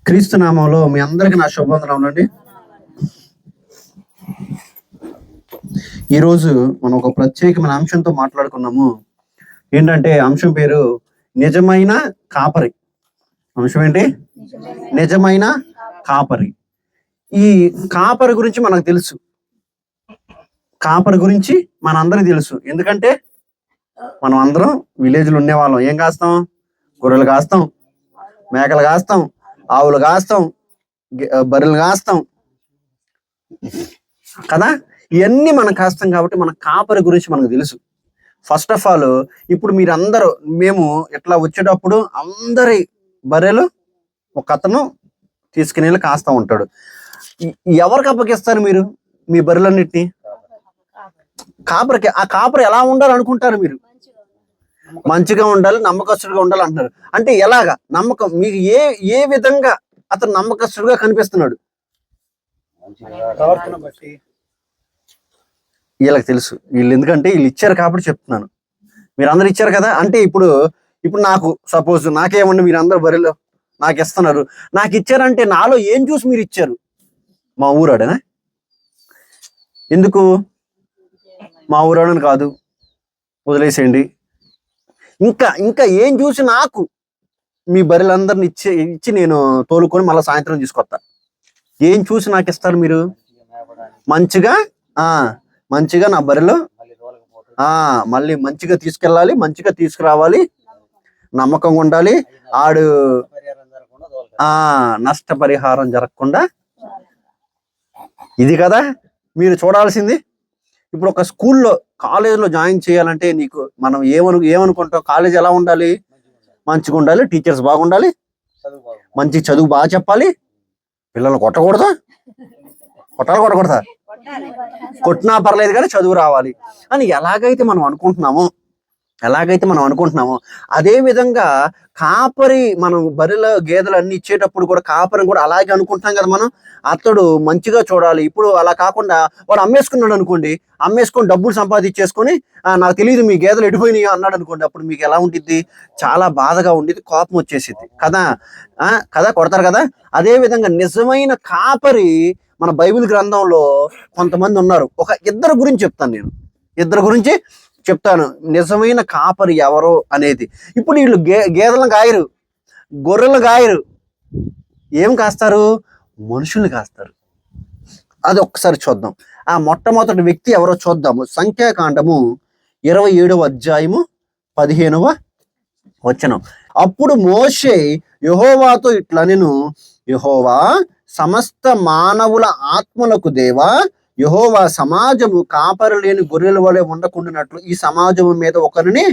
క్రీస్తు నామంలో మీ అందరికి నా శుభవందనం అండి. ఈరోజు మనం ఒక ప్రత్యేకమైన అంశంతో మాట్లాడుకున్నాము. ఏంటంటే అంశం పేరు నిజమైన కాపరి. అంశం ఏంటి? నిజమైన కాపరి. ఈ కాపరి గురించి మనకు తెలుసు. కాపరి గురించి మనందరికీ తెలుసు. ఎందుకంటే మనం అందరం విలేజ్లో ఉండేవాళ్ళం. ఏం కాస్తాం? గొర్రెలు కాస్తాం, మేకలు కాస్తాం, ఆవులు కాస్తాం, బర్రెలు కాస్తాం కదా. ఇవన్నీ మనం కాస్తాం కాబట్టి మన కాపరి గురించి మనకు తెలుసు. ఫస్ట్ ఆఫ్ ఆల్ ఇప్పుడు మీరందరూ మేము ఇట్లా వచ్చేటప్పుడు అందరి బర్రెలు ఒక అతను తీసుకుని వెళ్ళి కాస్తా ఉంటాడు. ఎవరికి అప్పగిస్తారు మీరు మీ బర్రెలన్నిటిని? కాపరికి. ఆ కాపరి ఎలా ఉండాలనుకుంటారు మీరు? మంచిగా ఉండాలి, నమ్మకస్తుడిగా ఉండాలి అంటున్నారు. అంటే ఎలాగా నమ్మకం? మీకు ఏ విధంగా అతను నమ్మకస్తుడిగా కనిపిస్తున్నాడు? వీళ్ళకి తెలుసు. వీళ్ళు ఎందుకంటే వీళ్ళు ఇచ్చారు కాబట్టి చెప్తున్నాను. మీరు అందరు ఇచ్చారు కదా. అంటే ఇప్పుడు నాకు సపోజ్ నాకేమన్నా మీరు అందరు బరిలో నాకు ఇస్తున్నారు, నాకు ఇచ్చారంటే నాలో ఏం చూసి మీరు ఇచ్చారు? మా ఊరాడనా? ఎందుకు మా ఊరాడని కాదు, వదిలేసేయండి. ఇంకా ఏం చూసి నాకు మీ బర్రెలందరిని ఇచ్చి నేను తోలుకొని మళ్ళీ సాయంత్రం తీసుకొస్తా? ఏం చూసి నాకు ఇస్తారు మీరు? మంచిగా నా బర్రెలో మళ్ళీ మంచిగా తీసుకెళ్ళాలి, మంచిగా తీసుకురావాలి, నమ్మకంగా ఉండాలి, ఆడు నష్టపరిహారం జరగకుండా. ఇది కదా మీరు చూడాల్సింది. ఇప్పుడు ఒక స్కూల్లో కాలేజీలో జాయిన్ చేయాలంటే నీకు మనం ఏమనుకుంటాం? కాలేజ్ ఎలా ఉండాలి? మంచిగా ఉండాలి, టీచర్స్ బాగుండాలి, మంచి చదువు బాగా చెప్పాలి, పిల్లల్ని కొట్టకూడదా? కొట్టకూడదా? కొట్టినా పర్లేదు కానీ చదువు రావాలి అని ఎలాగైతే మనం అనుకుంటున్నామో అదే విధంగా కాపరి, మనం బర్రెల గేదెలు అన్ని ఇచ్చేటప్పుడు కూడా కాపరిని కూడా అలాగే అనుకుంటున్నాం కదా మనం. అతడు మంచిగా చూడాలి. ఇప్పుడు అలా కాకుండా వాడు అమ్మేసుకున్నాడు అనుకోండి, అమ్మేసుకొని డబ్బులు సంపాదించేసుకొని నాకు తెలియదు మీ గేదెలు ఎడిపోయినాయి అన్నాడు అనుకోండి, అప్పుడు మీకు ఎలా ఉంటుంది? చాలా బాధగా ఉండేది, కోపం వచ్చేసింది కదా. కొడతారు కదా. అదే విధంగా నిజమైన కాపరి మన బైబిల్ గ్రంథంలో కొంతమంది ఉన్నారు. ఒక ఇద్దరు గురించి చెప్తాను నేను. నిజమైన కాపరి ఎవరో అనేది. ఇప్పుడు వీళ్ళు గేదెలను గాయరు, గొర్రెలను గాయరు, ఏం కాస్తారు? మనుషుల్ని కాస్తారు. అది ఒక్కసారి చూద్దాం. ఆ మొట్టమొదటి వ్యక్తి ఎవరో చూద్దాము. సంఖ్యాకాండము 27వ అధ్యాయము 15వ వచనం. అప్పుడు మోషే యెహోవాతో ఇట్లనెను, యెహోవా సమస్త మానవుల ఆత్మలకు దేవా, యెహోవా సమాజము కాపరి లేని గొర్రెల వలె ఉండకుండానట్లు ఈ సమాజము మీద ఒకరిని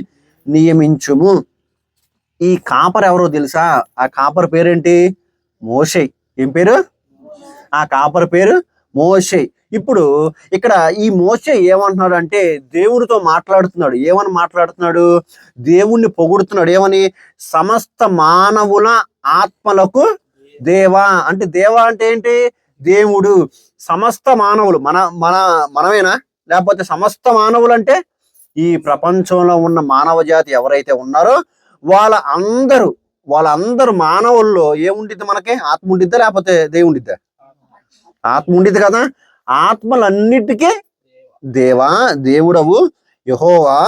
నియమించుము. ఈ కాపరి ఎవరో తెలుసా? ఆ కాపరి పేరేంటి? మోషే. ఏం పేరు? ఆ కాపరి పేరు మోషే. ఇప్పుడు ఇక్కడ ఈ మోషే ఏమంటున్నాడు అంటే దేవుడితో మాట్లాడుతున్నాడు. ఏమని మాట్లాడుతున్నాడు? దేవుణ్ణి పొగుడుతున్నాడు. ఏమని? సమస్త మానవుల ఆత్మలకు దేవా. అంటే దేవా అంటే ఏంటి? దేవుడు. సమస్త మానవులు మనమేనా? లేకపోతే సమస్త మానవులు అంటే ఈ ప్రపంచంలో ఉన్న మానవ జాతి ఎవరైతే ఉన్నారో వాళ్ళందరూ మానవుల్లో ఏముండిద్ది? మనకి ఆత్మ ఉండిద్దా లేకపోతే దేవుడు ఉండిద్దా? ఆత్మ ఉండిద్ది కదా. ఆత్మలన్నిటికీ దేవా, దేవుడవు యెహోవా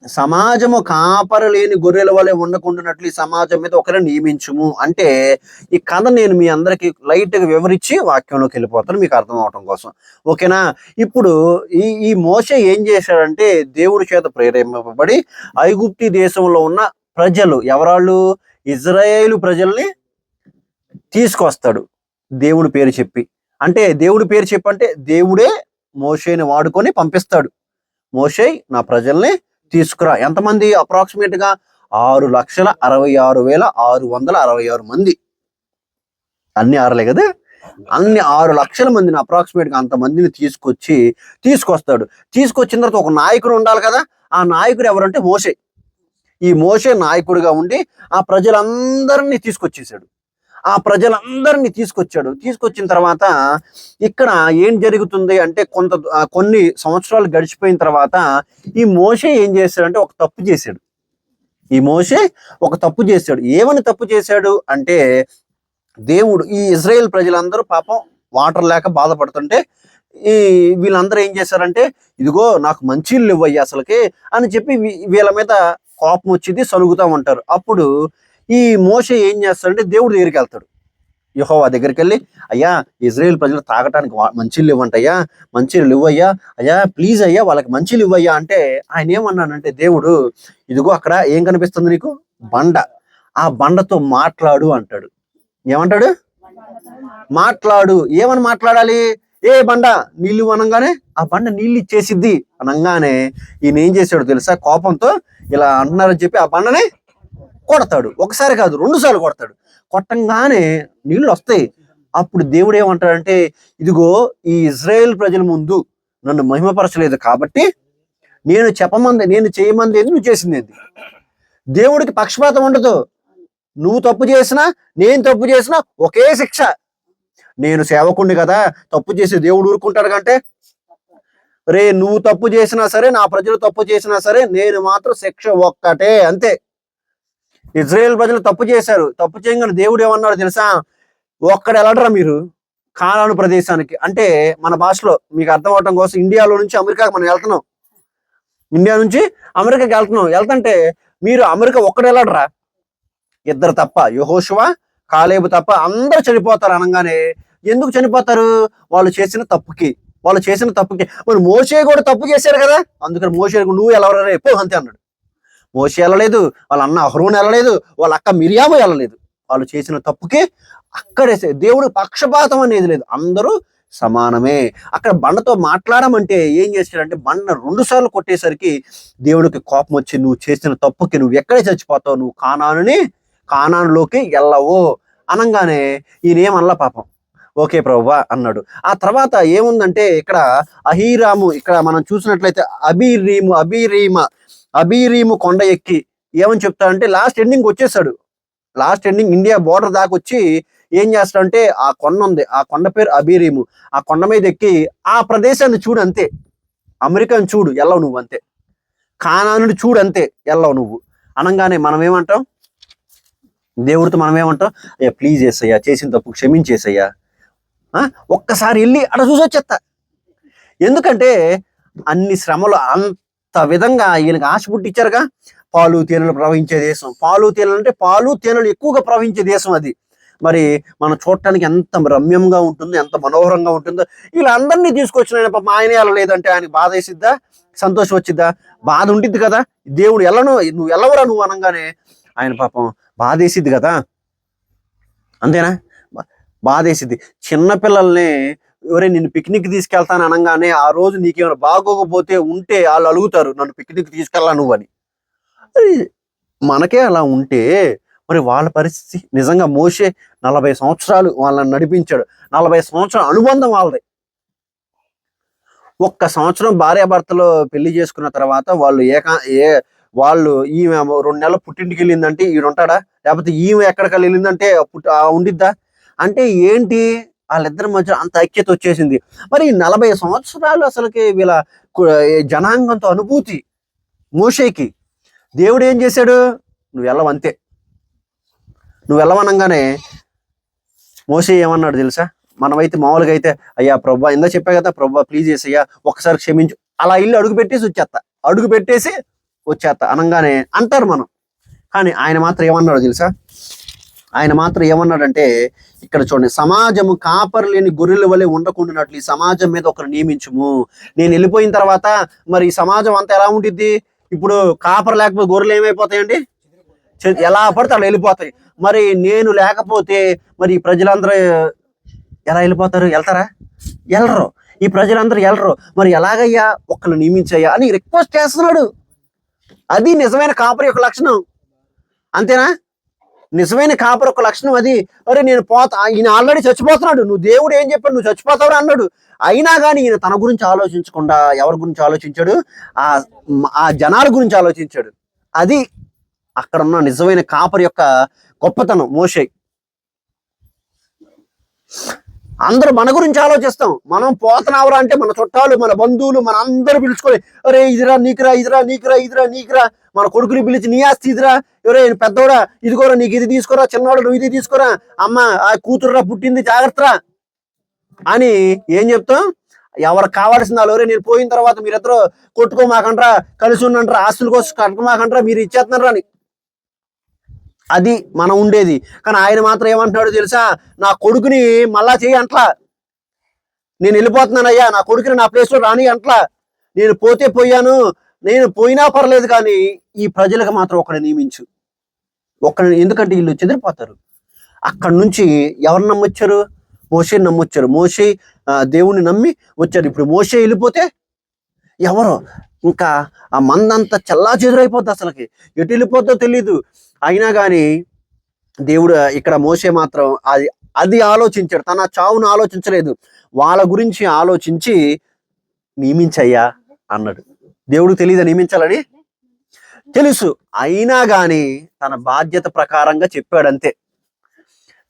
సమాజము కాపరి లేని గొర్రెల వలె ఉండకుండానట్లు ఈ సమాజం మీద ఒకరిని నియమించుము. అంటే ఈ కథ నేను మీ అందరికి లైట్గా వివరించి వాక్యంలోకి వెళ్ళిపోతాను మీకు అర్థం అవటం కోసం. ఓకేనా? ఇప్పుడు ఈ మోషే ఏం చేశాడంటే దేవుడి చేత ప్రేరేపింపబడి ఐగుప్తి దేశంలో ఉన్న ప్రజలు, ఎవరాళ్ళు? ఇజ్రాయేలు ప్రజల్ని తీసుకొస్తాడు దేవుడి పేరు చెప్పి. అంటే దేవుడి పేరు చెప్పి అంటే దేవుడే మోషేని వాడుకొని పంపిస్తాడు. మోషే నా ప్రజల్ని తీసుకురా. ఎంతమంది? అప్రాక్సిమేట్ గా 6,66,666 మంది. అన్ని ఆరులే కదా. అన్ని 6 లక్షల మందిని అప్రాక్సిమేట్ గా అంతమందిని తీసుకొస్తాడు. తీసుకొచ్చిన తర్వాత ఒక నాయకుడు ఉండాలి కదా. ఆ నాయకుడు ఎవరంటే మోషే. ఈ మోషే నాయకుడిగా ఉండి ఆ ప్రజలందరినీ తీసుకొచ్చేసాడు. తీసుకొచ్చిన తర్వాత ఇక్కడ ఏం జరుగుతుంది అంటే కొన్ని సంవత్సరాలు గడిచిపోయిన తర్వాత ఈ మోషే ఏం చేశాడంటే ఒక తప్పు చేశాడు. ఏమని తప్పు చేశాడు అంటే దేవుడు ఈ ఇజ్రాయేల్ ప్రజలందరూ పాపం వాటర్ లేక బాధపడుతుంటే ఈ వీళ్ళందరూ ఏం చేశారంటే, ఇదిగో నాకు మంచిళ్ళు ఇవ్వయ్యా అసలుకి అని చెప్పి వీళ్ళ మీద కోపం వచ్చింది, సలుగుతూ ఉంటారు. అప్పుడు ఈ మోషే ఏం చేస్తాడంటే దేవుడి దగ్గరికి వెళ్తాడు. యెహోవా దగ్గరికి వెళ్ళి, అయ్యా ఇజ్రాయేల్ ప్రజలు తాగటానికి మంచిళ్ళు ఇవ్వంటయ్యా, మంచిళ్ళు ఇవ్వయ్యా, అయ్యా ప్లీజ్ అయ్యా వాళ్ళకి మంచిళ్ళు ఇవ్వయ్యా అంటే ఆయన ఏమన్నానంటే, దేవుడు ఇదిగో అక్కడ ఏం కనిపిస్తుంది నీకు, బండ, ఆ బండతో మాట్లాడు అంటాడు. ఏమంటాడు, మాట్లాడు. ఏమని మాట్లాడాలి, ఏ బండ నీళ్ళు అనగానే ఆ బండ నీళ్ళు ఇచ్చేసిద్ది అనగానే ఈయన ఏం చేశాడు తెలుసా, కోపంతో ఇలా అంటున్నారని చెప్పి ఆ బండని కొడతాడు. ఒకసారి కాదు 2 సార్లు కొడతాడు. కొట్టంగానే నీళ్ళు వస్తాయి. అప్పుడు దేవుడు ఏమంటాడంటే, ఇదిగో ఈ ఇజ్రాయేల్ ప్రజల ముందు నన్ను మహిమపరచలేదు కాబట్టి నేను చేయమంది ఏంది, నువ్వు చేసింది ఏంది. దేవుడికి పక్షపాతం ఉండదు. నువ్వు తప్పు చేసినా నేను తప్పు చేసినా ఒకే శిక్ష. నేను సేవకుణ్ణి కదా, తప్పు చేసి దేవుడు ఊరుకుంటాడు కంటే, రే నువ్వు తప్పు చేసినా సరే, నా ప్రజలు తప్పు చేసినా సరే, నేను మాత్రం శిక్ష ఒక్కటే, అంతే. ఇజ్రాయేల్ ప్రజలు తప్పు చేశారు. తప్పు చేయగానే దేవుడు ఏమన్నాడు తెలుసా, ఒక్కడ వెళ్ళడరా మీరు కానాను ప్రదేశానికి. అంటే మన భాషలో మీకు అర్థం అవటం కోసం, ఇండియాలో నుంచి అమెరికాకి మనం వెళ్తున్నాం, ఇండియా నుంచి అమెరికాకి వెళ్తుంటే మీరు అమెరికా ఒక్కడ వెళ్ళడరా, 2 తప్ప, యెహోషువ కాలేబు తప్ప అందరూ చనిపోతారు అనగానే, ఎందుకు చనిపోతారు, వాళ్ళు చేసిన తప్పుకి. మరి మోషే కూడా తప్పు చేశారు కదా, అందుకని మోషే నువ్వు వెళ్ళవరా ఎప్పుడు అంతే అన్నాడు. మోషే వెళ్ళలేదు, వాళ్ళ అన్న అహరోను వెళ్ళలేదు, వాళ్ళ అక్క మిరియాము వెళ్ళలేదు. వాళ్ళు చేసిన తప్పుకి అక్కడే దేవుడు పక్షపాతం అనేది లేదు, అందరూ సమానమే. అక్కడ బండతో మాట్లాడమంటే ఏం చేశాడంటే, బండ 2 సార్లు కొట్టేసరికి దేవుడికి కోపం వచ్చి, నువ్వు చేసిన తప్పుకి నువ్వు ఎక్కడే చచ్చిపోతావు, నువ్వు కానానులోకి వెళ్ళవు అనగానే ఈయనేమల్లా పాపం, ఓకే ప్రభువా అన్నాడు. ఆ తర్వాత ఏముందంటే, ఇక్కడ అహీరాము, ఇక్కడ మనం చూసినట్లయితే అబీరీము కొండ ఎక్కి ఏమని చెప్తాడంటే, లాస్ట్ ఎండింగ్ వచ్చేసాడు. లాస్ట్ ఎండింగ్ ఇండియా బోర్డర్ దాకా వచ్చి ఏం చేస్తాడంటే, ఆ కొండ ఉంది, ఆ కొండ పేరు అబీరీము. ఆ కొండ మీద ఎక్కి ఆ ప్రదేశాన్ని చూడు అంతే, అమెరికాను చూడు వెళ్ళవు నువ్వు అంతే, కానానుని చూడు అంతే వెళ్ళవు నువ్వు అనగానే మనం ఏమంటాం, దేవుడితో మనం ఏమంటాం, అయ్యా ప్లీజ్ చేసయ్యా, చేసిన తప్పు క్షమించేసయ్యా, ఒక్కసారి వెళ్ళి అక్కడ చూసి వచ్చేస్తా. ఎందుకంటే అన్ని శ్రమలు అంత విధంగా ఈయనకు ఆశ పుట్టించారుగా. పాలు తేనెలు ప్రవహించే దేశం, పాలు తేనెలు ఎక్కువగా ప్రవహించే దేశం అది. మరి మనం చూడటానికి ఎంత రమ్యంగా ఉంటుందో, ఎంత మనోహరంగా ఉంటుందో. వీళ్ళందరినీ తీసుకొచ్చిన ఆయన పాపం ఆయనే వెళ్ళలేదంటే ఆయనకి బాధ వేసిద్దా, సంతోషం వచ్చిద్దా? బాధ ఉండిద్ది కదా. దేవుడు నువ్వు వెళ్ళవరా నువ్వు అనగానే ఆయన పాపం బాధ వేసిద్ది కదా, అంతేనా, బాధ వేసిద్ది. చిన్నపిల్లల్ని ఎవరే నిన్ను పిక్నిక్ తీసుకెళ్తాను అనగానే, ఆ రోజు నీకేమైనా బాగోకపోతే ఉంటే వాళ్ళు అడుగుతారు, నన్ను పిక్నిక్ తీసుకెళ్ళా నువ్వు అని. మనకే అలా ఉంటే మరి వాళ్ళ పరిస్థితి. నిజంగా మోషే 40 సంవత్సరాలు వాళ్ళని నడిపించాడు, 40 సంవత్సరాల అనుబంధం వాళ్ళది. 1 సంవత్సరం భార్యాభర్తలు పెళ్లి చేసుకున్న తర్వాత వాళ్ళు ఈమె 2 నెలలు పుట్టింటికి వెళ్ళిందంటే ఈడుంటాడా, లేకపోతే ఈమె ఎక్కడికి వెళ్ళిందంటే ఉండిద్దా? అంటే ఏంటి, వాళ్ళిద్దరి మధ్య అంత ఐక్యత వచ్చేసింది. మరి 40 సంవత్సరాలు అసలుకి వీళ్ళ జనాంగంతో అనుభూతి మోషేకి. దేవుడు ఏం చేశాడు, నువ్వు వెళ్ళవంతే. నువ్వు వెళ్ళవనంగానే మోషే ఏమన్నాడు తెలుసా, మనమైతే మామూలుగా అయితే, అయ్యా ప్రభా ఇందా చెప్పా కదా, ప్రభా ప్లీజ్ చేసయ్యా ఒక్కసారి క్షమించు, అలా ఇల్లు అడుగు పెట్టేసి వచ్చేస్తా అనగానే అంటారు మనం. కానీ ఆయన మాత్రం ఏమన్నాడంటే, ఇక్కడ చూడండి, సమాజము కాపరి లేని గొర్రెల వలె ఉండకుండానట్లు ఈ సమాజం మీద ఒకరు నియమించుము. నేను వెళ్ళిపోయిన తర్వాత మరి ఈ సమాజం అంతా ఎలా ఉండిద్ది, ఇప్పుడు కాపర్ లేకపోతే గొర్రెలు ఏమైపోతాయండి, ఎలా పడితే అలా వెళ్ళిపోతాయి. మరి నేను లేకపోతే మరి ఈ ప్రజలందరూ ఎలా వెళ్ళిపోతారు, వెళ్ళరు. ఈ ప్రజలందరూ వెళ్ళరు. మరి ఎలాగయ్యా, ఒక్కరు నియమించయ్యా అని రిక్వెస్ట్ చేస్తున్నాడు. అది నిజమైన కాపరి యొక్క లక్షణం, అంతేనా? నిజమైన కాపరి యొక్క లక్షణం అది. అరే నేను ఈయన ఆల్రెడీ చచ్చిపోతున్నాడు, నువ్వు దేవుడు ఏం చెప్పాడు, నువ్వు చచ్చిపోతావు అన్నాడు. అయినా కానీ ఈయన తన గురించి ఆలోచించకుండా ఎవరి గురించి ఆలోచించాడు, ఆ జనాల గురించి ఆలోచించాడు. అది అక్కడ ఉన్న నిజమైన కాపరి యొక్క గొప్పతనం మోషే. అందరూ మన గురించి ఆలోచిస్తాం. మనం పోతున్నావురా అంటే మన చుట్టాలు, మన బంధువులు, మన అందరూ పిలుచుకొని, అరే ఇదిరా నీకురా, ఇదిరా నీకురా, ఇదిరా నీకురా, మన కొడుకుని పిలిచి నీ ఆస్తి ఇదిరా, ఎవరే పెద్దోడా ఇదిగోరా నీకు ఇది తీసుకురా, చిన్నవాడు నువ్వు ఇది తీసుకురా, అమ్మ ఆ కూతురురా పుట్టింది జాగ్రత్తరా అని ఏం చెప్తాం? ఎవరికి కావాల్సింది వాళ్ళు, నేను పోయిన తర్వాత మీరిద్దరూ కొట్టుకోమాకండ్రా, కలిసి ఉండండిరా, ఆస్తుల కోసం కట్టుకోమాకండ్రా, మీరు ఇచ్చేస్తున్నారా అని. అది మనం ఉండేది. కానీ ఆయన మాత్రం ఏమంటున్నాడు తెలుసా? నా కొడుకుని మళ్ళా చేయి అంట్లా, నేను వెళ్ళిపోతున్నానయ్యా, నా కొడుకుని నా ప్లేస్లో రాని అంట్లా, నేను పోతే పోయాను, నేను పోయినా పర్లేదు, కానీ ఈ ప్రజలకు మాత్రం ఒకటి నియమించు, ఒక్కడిని. ఎందుకంటే వీళ్ళు చెదిరిపోతారు. అక్కడి నుంచి ఎవరు నమ్మొచ్చారు? మోషేని నమ్మొచ్చారు. మోషే దేవుణ్ణి నమ్మి వచ్చారు. ఇప్పుడు మోషే వెళ్ళిపోతే ఎవరు? ఇంకా ఆ మందంతా చల్లా చెదురైపోద్ది, అసలుకి ఎటు వెళ్ళిపోద్దో తెలీదు. అయినా కానీ దేవుడు ఇక్కడ మోషే మాత్రం అది ఆలోచించాడు. తన చావును ఆలోచించలేదు, వాళ్ళ గురించి ఆలోచించి నియమించయ్యా అన్నాడు. దేవుడికి తెలియదా నియమించాలని? తెలుసు. అయినా కానీ తన బాధ్యత ప్రకారంగా చెప్పాడంతే.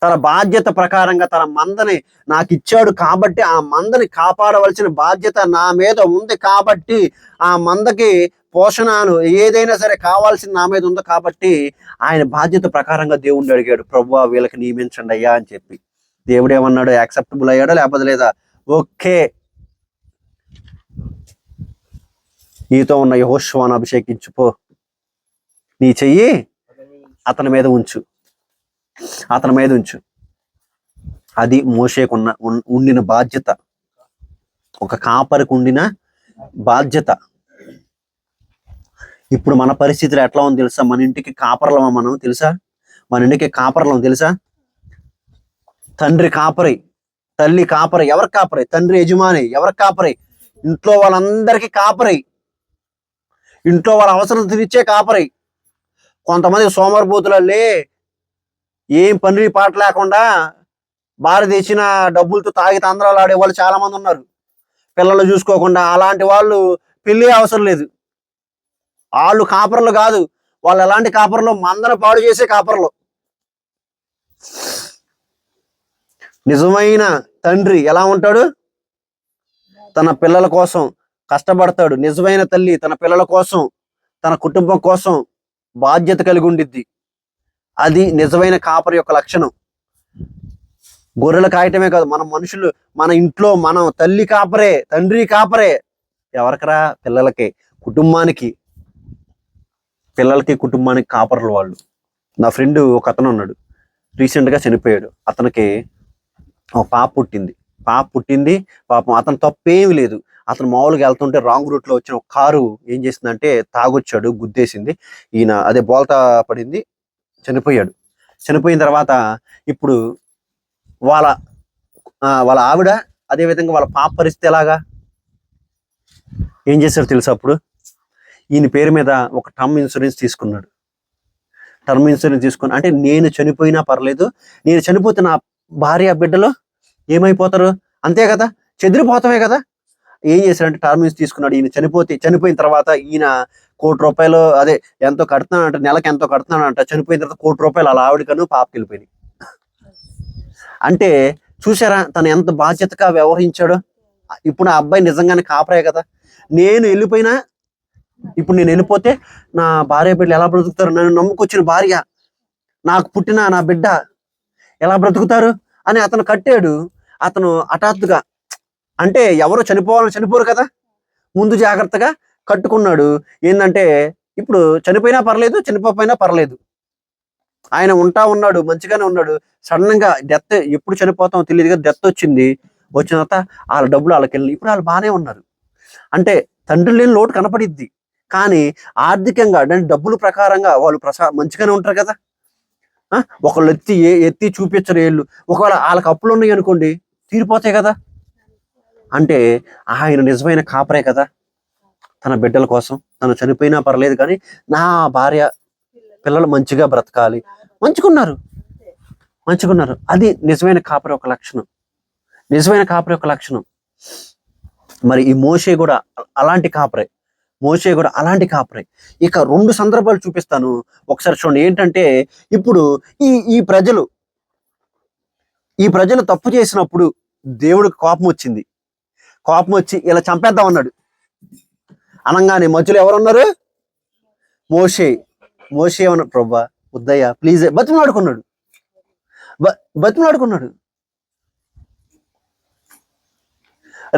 తన బాధ్యత ప్రకారంగా తన మందని నాకు ఇచ్చాడు కాబట్టి ఆ మందని కాపాడవలసిన బాధ్యత నా మీద ఉంది కాబట్టి, ఆ మందకి పోషణను ఏదైనా సరే కావాల్సిన నా మీద ఉంది కాబట్టి ఆయన బాధ్యత ప్రకారంగా దేవుణ్ణి అడిగాడు, ప్రభువా వీళ్ళకి నియమించండి అయ్యా అని చెప్పి. దేవుడు ఏమన్నాడు? యాక్సెప్టబుల్ అయ్యాడో లేకపోతే లేదా? ఓకే, నీతో ఉన్న యెహోషువను అభిషేకించుపో, నీ చెయ్యి అతని మీద ఉంచు, అతని మీద ఉంచు. అది మోషేకున్న ఉండిన బాధ్యత, ఒక కాపరికి ఉండిన బాధ్యత. ఇప్పుడు మన పరిస్థితులు ఎట్లా ఉంది తెలుసా? మన ఇంటికి కాపర్లమా మనం? తెలుసా? మన ఇంటికి కాపర్లం తెలుసా? తండ్రి కాపరి, తల్లి కాపరి. ఎవరి కాపరి? తండ్రి యజమాని. ఎవరి కాపరి? ఇంట్లో వాళ్ళందరికీ కాపరి, ఇంట్లో వాళ్ళ అవసరం తీర్చే కాపరి. కొంతమంది సోమరిపోతులే, ఏం పని పాట లేకుండా భార్య తెచ్చిన డబ్బులతో తాగి తంద్రాలు ఆడే వాళ్ళు చాలా మంది ఉన్నారు, పిల్లలు చూసుకోకుండా. అలాంటి వాళ్ళు పెళ్ళి అవసరం లేదు, వాళ్ళు కాపర్లు కాదు. వాళ్ళు ఎలాంటి కాపర్లు? మందను పాడు చేసే కాపర్లు. నిజమైన తండ్రి ఎలా ఉంటాడు? తన పిల్లల కోసం కష్టపడతాడు. నిజమైన తల్లి తన పిల్లల కోసం, తన కుటుంబం కోసం బాధ్యత కలిగి ఉండిద్ది. అది నిజమైన కాపరి యొక్క లక్షణం. గొర్రెలు కాయటమే కాదు, మన మనుషులు, మన ఇంట్లో మనం తల్లి కాపరే, తండ్రి కాపరే. ఎవరికరా? పిల్లలకి, కుటుంబానికి. పిల్లలకి కుటుంబానికి కాపర్లు వాళ్ళు. నా ఫ్రెండ్ ఒక అతను ఉన్నాడు, రీసెంట్గా చనిపోయాడు. అతనికి ఒక పాప పుట్టింది. పాపం అతను తప్పేమి లేదు. అతను మామూలుగా వెళ్తుంటే రాంగ్ రూట్లో వచ్చిన ఒక కారు ఏం చేసిందంటే తాగొచ్చాడు, గుద్దేసింది. ఈయన అదే బోల్తా పడింది, చనిపోయాడు. చనిపోయిన తర్వాత ఇప్పుడు వాళ్ళ ఆవిడ, అదేవిధంగా వాళ్ళ పాప పరిస్థితి ఎలాగా? ఏం చేశారు తెలుసా? అప్పుడు ఈయన పేరు మీద ఒక టర్మ్ ఇన్సూరెన్స్ తీసుకున్నాడు. టర్మ్ ఇన్సూరెన్స్ తీసుకుని, అంటే నేను చనిపోయినా పర్లేదు, నేను చనిపోతే నా భార్య బిడ్డలు ఏమైపోతారు? అంతే కదా, చెదిరిపోతామే కదా. ఏం చేశాడంటే టర్మ్ ఇన్సూరెన్స్ తీసుకున్నాడు. ఈయన చనిపోయిన తర్వాత ఈయన ₹1,00,00,000 అదే ఎంతో కడుతున్నాడంట, నెలకు ఎంతో కడుతున్నాడంట. చనిపోయిన తర్వాత ₹1,00,00,000 అలా ఆవిడకను పాపకి వెళ్ళిపోయినాయి. అంటే చూసారా తను ఎంత బాధ్యతగా వ్యవహరించాడో? ఇప్పుడు ఆ అబ్బాయి నిజంగానే కాపరే కదా. నేను వెళ్ళిపోయినా, ఇప్పుడు నేను వెళ్ళిపోతే నా భార్య బిడ్డలు ఎలా బ్రతుకుతారు? నన్ను నమ్ముకొచ్చిన భార్య, నాకు పుట్టిన నా బిడ్డ ఎలా బ్రతుకుతారు అని అతను కట్టాడు. అతను హఠాత్తుగా, అంటే ఎవరు చనిపోవాలని చనిపోరు కదా, ముందు జాగ్రత్తగా కట్టుకున్నాడు. ఏంటంటే ఇప్పుడు చనిపోయినా పర్లేదు, చనిపోయినా పర్లేదు, ఆయన ఉన్నాడు, మంచిగానే ఉన్నాడు. సడన్ గా డెత్, ఎప్పుడు చనిపోతామో తెలియదు కదా, డెత్ వచ్చింది. వచ్చిన తర్వాత వాళ్ళ డబ్బులు వాళ్ళకి వెళ్ళి ఇప్పుడు వాళ్ళు బాగానే ఉన్నారు. అంటే తండ్రి లేని లోటు కనపడిద్ది, కానీ ఆర్థికంగా అంటే డబ్బుల ప్రకారంగా వాళ్ళు మంచిగానే ఉంటారు కదా. ఒకళ్ళు ఎత్తి చూపించరు ఏళ్ళు. ఒకవేళ వాళ్ళకి అప్పులు ఉన్నాయి అనుకోండి, తీరిపోతాయి కదా. అంటే ఆయన నిజమైన కాపరే కదా. తన బిడ్డల కోసం తను చనిపోయినా పర్లేదు, కానీ నా భార్య పిల్లలు మంచిగా బ్రతకాలి, మంచుకున్నారు. అది నిజమైన కాపరి ఒక లక్షణం, నిజమైన కాపరి ఒక లక్షణం. మరి ఈ మోషే కూడా అలాంటి కాపరే, ఇక 2 సందర్భాలు చూపిస్తాను, ఒకసారి చూడండి. ఏంటంటే ఇప్పుడు ఈ ప్రజలు తప్పు చేసినప్పుడు దేవుడికి కోపం వచ్చింది. కోపం వచ్చి ఇలా చంపేద్దాం అన్నాడు. అనగానే మధ్యలో ఎవరున్నారు? మోషే. మోషే ఏమన్నా, ప్రభా వద్దయ్యా ప్లీజ్, బతిమలాడుకున్నాడు. బతిమలాడుకున్నాడు.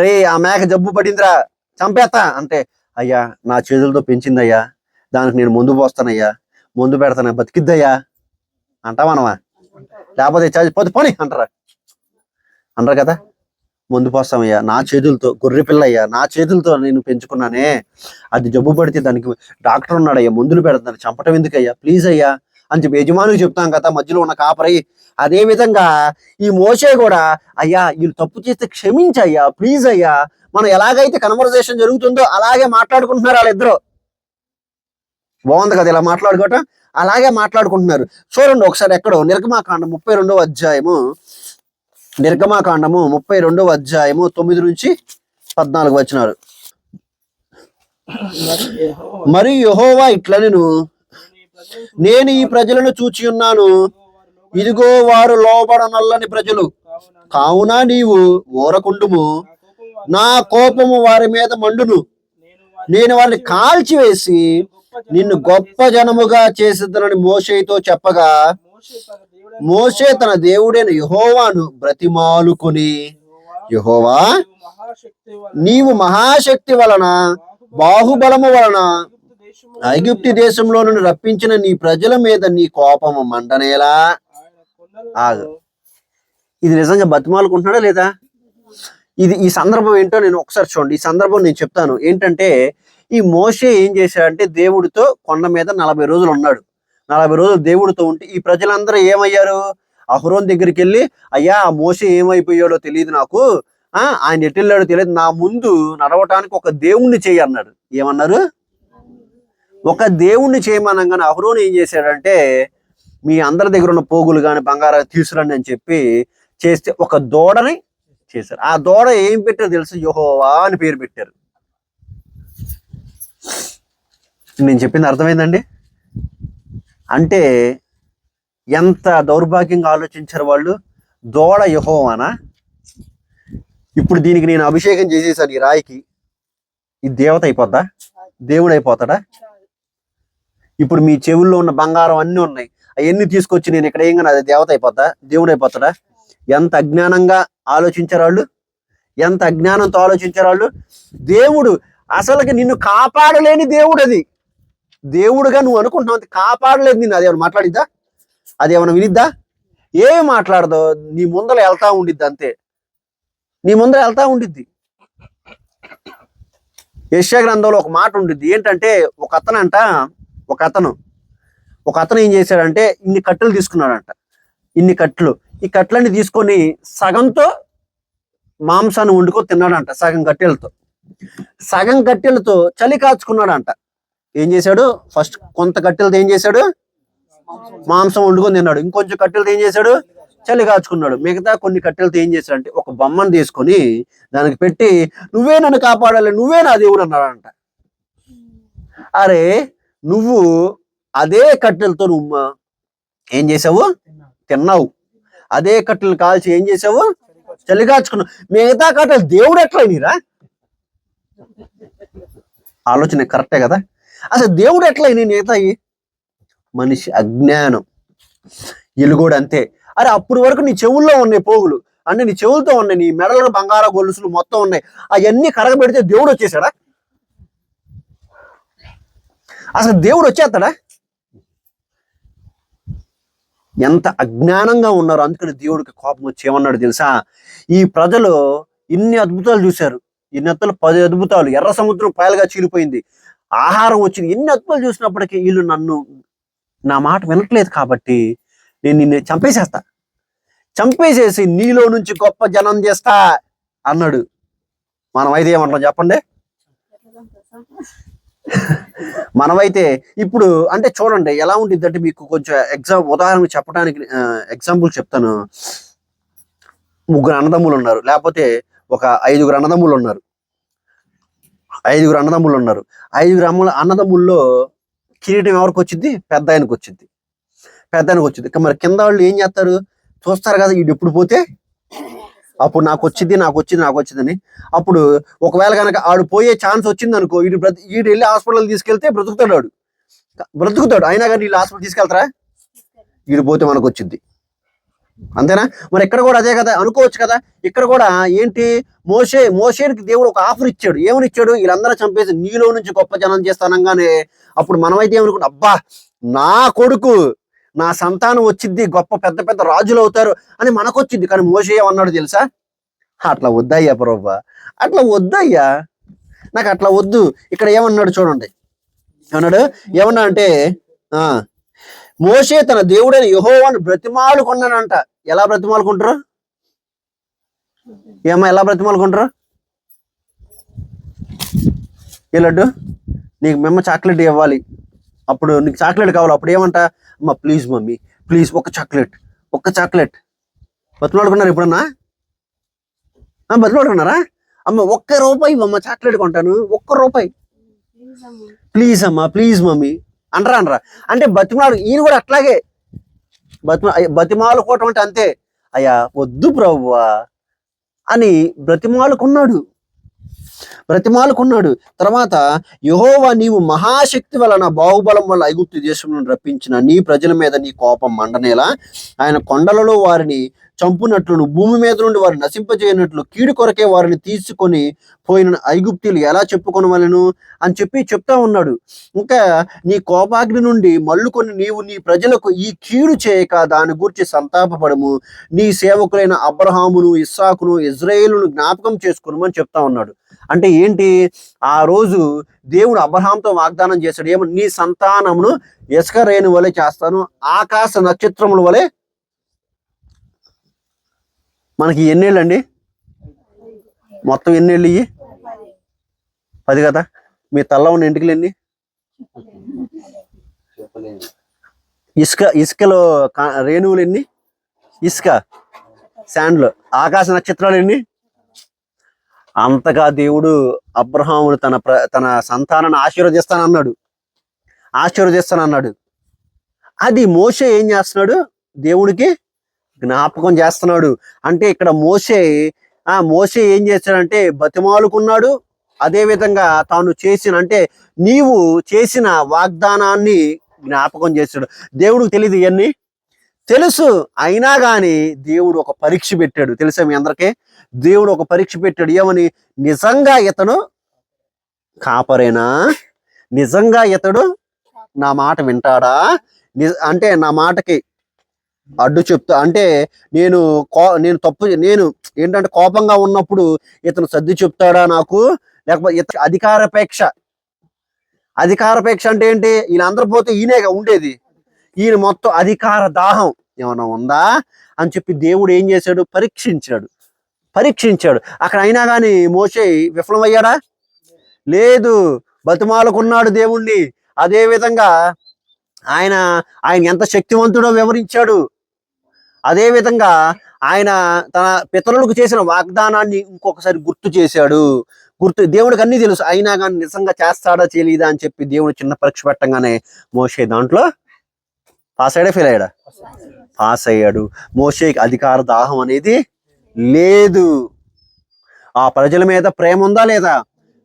రే ఆ మేక జబ్బు పడిందిరా, చంపేస్తా అంటే, అయ్యా నా చేతులతో పెంచిందయ్యా, దానికి నేను మందు పోస్తానయ్యా, మందు పెడతాను, బతికిద్దయ్యా అంటామనవా? లేకపోతే చచ్చిపోతే పోనీ అంటారా? అంటారు కదా. మందు పోస్తామయ్యా, నా చేతులతో, గొర్రె పిల్లయ్యా నా చేతులతో నేను పెంచుకున్నానే, అది జబ్బు పడితే దానికి డాక్టర్ ఉన్నాడయ్యా, మందులు పెడతాను, చంపటం ఎందుకయ్యా ప్లీజ్ అయ్యా అని చెప్పి యజమానికి చెప్తాం కదా, మధ్యలో ఉన్న కాపరి. అదే విధంగా ఈ మోషే కూడా, అయ్యా వీళ్ళు తప్పు చేస్తే క్షమించయ్యా ప్లీజ్ అయ్యా, మనం ఎలాగైతే కన్వర్జేషన్ జరుగుతుందో అలాగే మాట్లాడుకుంటున్నారు వాళ్ళిద్దరు. బాగుంది కదా ఇలా మాట్లాడుకోవటం? అలాగే మాట్లాడుకుంటున్నారు. చూడండి ఒకసారి ఎక్కడో నిర్గమాకాండం 32వ అధ్యాయము, నిర్గమాకాండము 32వ అధ్యాయము 9 నుంచి 14 వచనాలు. మరి యెహోవా ఇట్లనెను, నేను ఈ ప్రజలను చూచి ఉన్నాను, ఇదిగో వారు లోబడనల్లని ప్రజలు, కావున నీవు ఊరకుండుము, నా కోపము వారి మీద మండును, నేను వారిని కాల్చివేసి నిన్ను గొప్ప జనముగా చేసిద్దనని మోషేతో చెప్పగా, మోషే తన దేవుడైన యెహోవాను బ్రతిమాలుకొని, యెహోవా నీవు మహాశక్తి వలన బాహుబలము వలన ఐగుప్తు దేశంలో నుండి రప్పించిన నీ ప్రజల మీద నీ కోపము మండనేలా. ఆగు, ఇది నిజంగా బతిమాలుకుంటున్నాడా లేదా? ఈ సందర్భం ఏంటో నేను ఒకసారి చూడండి. ఈ సందర్భం నేను చెప్తాను. ఏంటంటే ఈ మోషే ఏం చేశాడంటే దేవుడితో కొండ మీద 40 రోజులు ఉన్నాడు. 40 రోజులు దేవుడితో ఉంటే ఈ ప్రజలందరూ ఏమయ్యారు? అహరోన్ దగ్గరికి వెళ్ళి, అయ్యా ఆ మోషే ఏమైపోయాడో తెలియదు నాకు, ఆయన ఎట్టెళ్ళాడో తెలియదు, నా ముందు నడవటానికి ఒక దేవుణ్ణి చేయి అన్నాడు. ఏమన్నారు? ఒక దేవుణ్ణి చేయమనగానే అహరోన్ ఏం చేశాడంటే, మీ అందరి దగ్గర ఉన్న పోగులు కానీ బంగారం తీసుకురండి అని చెప్పి చేస్తే ఒక దూడని చేశారు. ఆ దూడ ఏం పెట్టారు తెలుసు? యెహోవా అని పేరు పెట్టారు. నేను చెప్పింది అర్థమైందండి? అంటే ఎంత దౌర్భాగ్యంగా ఆలోచించారు వాళ్ళు. దూడ యెహోవానా? ఇప్పుడు దీనికి నేను అభిషేకం చేసేసాను ఈ రాయికి, ఈ దేవత అయిపోద్దా? దేవుడు అయిపోతాడా? ఇప్పుడు మీ చెవుల్లో ఉన్న బంగారం అన్నీ ఉన్నాయి, అవన్నీ తీసుకొచ్చి నేను ఇక్కడ ఏం, అది దేవత అయిపోద్దా? దేవుడు అయిపోతాడా? ఎంత అజ్ఞానంగా ఆలోచించారు వాళ్ళు, ఎంత అజ్ఞానంతో ఆలోచించారు వాళ్ళు. దేవుడు అసలుకి నిన్ను కాపాడలేని దేవుడు. అది దేవుడుగా నువ్వు అనుకుంటున్నావు, కాపాడలేదు నిన్ను. అది ఏమైనా మాట్లాడిద్దా? అది ఏమైనా వినిద్దా? ఏమి మాట్లాడదో, నీ ముందర వెళ్తా ఉండిద్ది, అంతే, నీ ముందర వెళ్తా ఉండిద్ది. యెషయా గ్రంథంలో ఒక మాట ఉండిద్ది. ఏంటంటే ఒక అతను ఏం చేశాడంటే ఇన్ని కట్టెలు తీసుకున్నాడంట. ఇన్ని కట్టెలు, ఈ కట్టెలన్నీ తీసుకొని సగంతో మాంసాన్ని వండుకొని తిన్నాడంట. సగం కట్టెలతో చలి కాచుకున్నాడంట. ఏం చేశాడు? ఫస్ట్ కొంత కట్టెలతో ఏం చేశాడు? మాంసం వండుకొని తిన్నాడు. ఇంకొంచెం కట్టెలతో ఏం చేశాడు? చలి కాచుకున్నాడు. మిగతా కొన్ని కట్టెలతో ఏం చేశాడంటే ఒక బొమ్మను తీసుకొని దానికి పెట్టి, నువ్వే నన్ను కాపాడాలి, నువ్వే నా దేవుడు అన్నాడంట. అరే నువ్వు అదే కట్టెలతో నువ్వు ఏం చేసావు? తిన్నావు. అదే కట్టెలు కాల్చి ఏం చేసావు? చలి కాచుకున్నావు. మిగతా కట్టెలు దేవుడు ఎట్లయినరా? ఆలోచన కరెక్టే కదా? అసలు దేవుడు ఎట్లయినా మిగతాయి? మనిషి అజ్ఞానం. ఎలుగోడు అంతే. అరే అప్పుడు వరకు నీ చెవుల్లో ఉన్నాయి పోగులు, అంటే నీ చెవులతో ఉన్నాయి, నీ మెడలో బంగార గొలుసులు మొత్తం ఉన్నాయి, అవన్నీ కరగబెడితే దేవుడు వచ్చేసాడా? అసలు దేవుడు వచ్చేస్తాడా? ఎంత అజ్ఞానంగా ఉన్నారు. అందుకని దేవుడికి కోపం వచ్చి ఏమన్నాడు తెలుసా? ఈ ప్రజలు ఇన్ని అద్భుతాలు చూశారు, ఇన్ని అద్భుతాలు, 10 అద్భుతాలు, ఎర్ర సముద్రం పాయలుగా చీలిపోయింది, ఆహారం వచ్చింది, ఇన్ని అద్భుతాలు చూసినప్పటికీ వీళ్ళు నా మాట వినట్లేదు కాబట్టి నేను నిన్ను చంపేసేసి నీలో నుంచి గొప్ప జనం చేస్తా అన్నాడు. మనమైతే ఏమంటాం చెప్పండి? మనమైతే ఇప్పుడు అంటే చూడండి ఎలా ఉంటుంది అంటే, మీకు కొంచెం ఉదాహరణ చెప్పడానికి ఎగ్జాంపుల్ చెప్తాను. 3 అన్నదమ్ములు ఉన్నారు, లేకపోతే ఒక 5 అన్నదమ్ములు ఉన్నారు. 5 అన్నదమ్ములు ఉన్నారు. 5 అన్నదమ్ముల్లో కిరీటం ఎవరికి వచ్చింది? పెద్ద ఆయనకు వచ్చింది. మరి కింద వాళ్ళు ఏం చేస్తారు? చూస్తారు కదా, వీడు ఎప్పుడు పోతే అప్పుడు నాకు వచ్చిందని. అప్పుడు ఒకవేళ కనుక ఆడు పోయే ఛాన్స్ వచ్చింది అనుకో, వీడు వెళ్ళి హాస్పిటల్ తీసుకెళ్తే బ్రతుకుతాడు అయినా కానీ వీళ్ళు హాస్పిటల్ తీసుకెళ్తారా? వీడు పోతే మనకు వచ్చింది. అంతేనా? మరి ఇక్కడ కూడా అదే కదా అనుకోవచ్చు కదా. ఇక్కడ కూడా ఏంటి, మోషేకి దేవుడు ఒక ఆఫర్ ఇచ్చాడు. ఏమని ఇచ్చాడు? వీళ్ళందరూ చంపేసి నీలో నుంచి గొప్ప జనం చేస్తానంగానే అప్పుడు మనమైతే ఏమనుకుంటాం, అబ్బా నా కొడుకు, నా సంతానం వచ్చిద్ది, గొప్ప పెద్ద పెద్ద రాజులు అవుతారు అని మనకు వచ్చింది. కానీ మోషే ఏమన్నాడు తెలుసా? అట్లా వద్దయ్యా ప్రభువా, అట్లా వద్దయ్యా, నాకు అట్లా వద్దు. ఇక్కడ ఏమన్నాడు చూడండి, ఏమన్నా అంటే మోషే తన దేవుడైన యెహోవాను బ్రతిమాలుకున్నానంట. ఎలా బ్రతిమాలుకుంటారు? ఎలా బ్రతిమాలుకుంటారు? ఏ లడ్డు, నీకు మేమ చాక్లెట్ ఇవ్వాలి, అప్పుడు నీకు చాక్లెట్ కావాలి, అప్పుడు ఏమంట, అమ్మ ప్లీజ్ మమ్మీ ప్లీజ్ ఒక్క చాక్లెట్. బతిమాలుకున్నారు ఎప్పుడన్నా? బతిమాలుకున్నారా? అమ్మ ₹1 అమ్మ చాక్లెట్ కొంటాను, ₹1 ప్లీజ్ అమ్మా ప్లీజ్ మమ్మీ అనరా. అంటే బతిమాలు, ఈయన కూడా అట్లాగే బతిమాలుకోవటం అంటే అంతే. అయ్యా వద్దు ప్రభువా అని బ్రతిమాలుకున్నాడు. తర్వాత యెహోవా నీవు మహాశక్తి వలన బాహుబలం వల్ల ఐగుప్తు దేశం నుండి రప్పించిన నీ ప్రజల మీద నీ కోపం మండనేలా ఆయన కొండలలో వారిని చంపునట్లు, భూమి మీద నుండి వారిని నశింపజేయనట్లు, కీడు కొరకే వారిని తీసుకొని పోయిన ఐగుప్తీయులు ఎలా చెప్పుకొనవలెను అని చెప్తా ఉన్నాడు. ఇంకా నీ కోపాగ్ని నుండి మళ్ళుకొని నీవు నీ ప్రజలకు ఈ కీడు చేయక దాని గురించి సంతాపపడము, నీ సేవకులైన అబ్రహామును, ఇస్సాకును, ఇజ్రాయేలును జ్ఞాపకం చేసుకునమని చెప్తా ఉన్నాడు. అంటే ఏంటి, ఆ రోజు దేవుడు అబ్రహాంతో వాగ్దానం చేశాడు, ఏమో నీ సంతానమును ఇసుక రేణు వలె చేస్తాను, ఆకాశ నక్షత్రముల వలె. మనకి ఎన్నేళ్ళు అండి? మొత్తం ఎన్నేళ్ళు? 10 కదా. మీ తల్ల ఉన్న ఇంటికి ఎన్ని? ఇసుకలో రేణువులు ఎన్ని? ఇసుక శాండ్లో. ఆకాశ నక్షత్రాలు ఎన్ని? అంతగా దేవుడు అబ్రహామును తన సంతానాన్ని ఆశీర్వదిస్తానన్నాడు. అది మోషే ఏం చేస్తున్నాడు? దేవుడికి జ్ఞాపకం చేస్తున్నాడు. అంటే ఇక్కడ మోషే ఏం చేశాడంటే బతిమాలుకున్నాడు. అదే విధంగా తాను నీవు చేసిన వాగ్దానాన్ని జ్ఞాపకం చేశాడు. దేవుడికి తెలియదు ఇవన్నీ, తెలుసు. అయినా కానీ దేవుడు ఒక పరీక్ష పెట్టాడు. తెలుసా మీ అందరికీ? దేవుడు ఒక పరీక్ష పెట్టాడు. ఏమని? నిజంగా ఇతడు కాపరేనా? నిజంగా ఇతడు నా మాట వింటాడా? అంటే నా మాటకి అడ్డు చెప్తా అంటే నేను ఏంటంటే కోపంగా ఉన్నప్పుడు ఇతను సర్ది చెప్తాడా నాకు? లేకపోతే అధికారపేక్ష అంటే ఏంటి? వీళ్ళందరూ పోతే ఈయనేగా ఉండేది. ఈయన మొత్తం అధికార దాహం ఏమైనా ఉందా అని చెప్పి దేవుడు ఏం చేశాడు? పరీక్షించాడు. అక్కడ అయినా కానీ మోషే విఫలమయ్యాడా? లేదు. బతిమాలుకున్నాడు దేవుణ్ణి. అదే విధంగా ఆయన ఎంత శక్తివంతుడో వివరించాడు. అదే విధంగా ఆయన తన పితరులకు చేసిన వాగ్దానాన్ని ఇంకొకసారి గుర్తు చేశాడు. దేవుడికి అన్ని తెలుసు, అయినా కానీ నిజంగా చేస్తాడా చేయలేదా అని చెప్పి దేవుడు చిన్న పరీక్ష పెట్టంగానే మోషే దాంట్లో పాస్ అయ్యాడా, ఫెయిల్ అయ్యాడా? పాస్ అయ్యాడు. మోషేకి అధికార దాహం అనేది లేదు. ఆ ప్రజల మీద ప్రేమ ఉందా లేదా?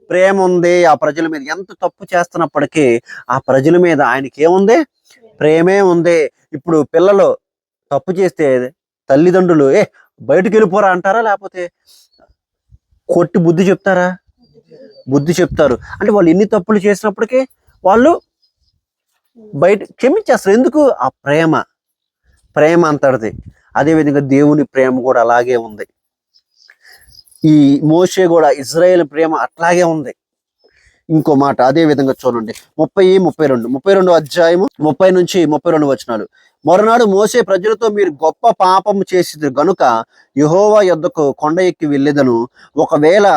ప్రేమ ఉంది. ఆ ప్రజల మీద ఎంత తప్పు చేస్తున్నప్పటికీ ఆ ప్రజల మీద ఆయనకి ఏముంది? ప్రేమే ఉంది. ఇప్పుడు పిల్లలు తప్పు చేస్తే తల్లిదండ్రులు బయటకు వెళ్ళిపోరా అంటారా? లేకపోతే కొట్టి బుద్ధి చెప్తారా? బుద్ధి చెప్తారు. అంటే వాళ్ళు ఎన్ని తప్పులు చేసినప్పటికీ వాళ్ళు బయట క్షమించేస్తారు. ఎందుకు? ఆ ప్రేమ అంతటిది. అదేవిధంగా దేవుని ప్రేమ కూడా అలాగే ఉంది. ఈ మోషే కూడా ఇజ్రాయేల్ ప్రేమ అట్లాగే ఉంది. ఇంకో మాట అదే విధంగా చూడండి, 32 అధ్యాయము 30 నుంచి 32 వచనాలు. మరునాడు మోషే ప్రజలతో, మీరు గొప్ప పాపము చేసిరు గనుక యెహోవా యొద్దకు కొండ ఎక్కి వెళ్ళెదను. ఒకవేళ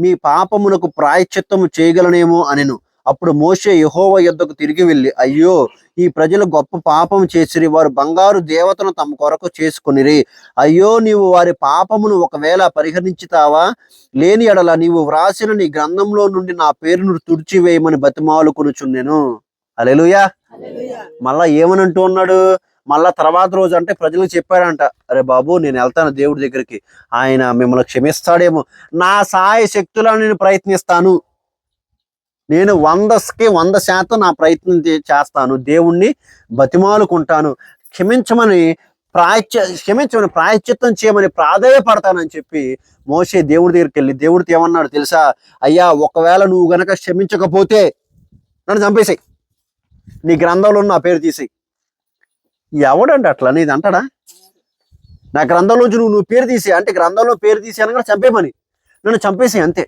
మీ పాపమునకు ప్రాయశ్చిత్తము చేయగలనేమో అనెను. అప్పుడు మోషే యెహోవా యొద్దకు తిరిగి వెళ్ళి, అయ్యో ఈ ప్రజలు గొప్ప పాపం చేసిరి, వారు బంగారు దేవతను తమ కొరకు చేసుకొనిరి. అయ్యో నీవు వారి పాపమును ఒకవేళ పరిహరించుతావా? లేని ఎడల నీవు వ్రాసిన నీ గ్రంథంలో నుండి నా పేరును తుడిచివేయమని బతిమాలుకొనుచున్నెను. హల్లెలూయా. మళ్ళా ఏమనంటూ ఉన్నాడు? మళ్ళా తర్వాత రోజు అంటే ప్రజలకు చెప్పాడంట, అరే బాబు నేను వెళ్తాను దేవుడి దగ్గరికి, ఆయన మిమ్మల్ని క్షమిస్తాడేమో, నా సాయ శక్తులను నేను ప్రయత్నిస్తాను, నేను 100% నా ప్రయత్నం చేస్తాను, దేవుణ్ణి బతిమాలుకుంటాను, క్షమించమని ప్రాయశ్చిత్తం చేయమని ప్రాధేయపడతానని చెప్పి మోషే దేవుడి దగ్గరికి వెళ్ళి దేవుడితో ఏమన్నాడు తెలుసా? అయ్యా, ఒకవేళ నువ్వు గనక క్షమించకపోతే నన్ను చంపేసాయి, నీ గ్రంథంలో నా పేరు తీసేయి. ఎవడండి అట్లా నీది అంటాడా? నా గ్రంథంలోంచి నువ్వు పేరు తీసే అంటే గ్రంథంలో పేరు తీసేయను కూడా చంపేమని, నన్ను చంపేసి అంతే,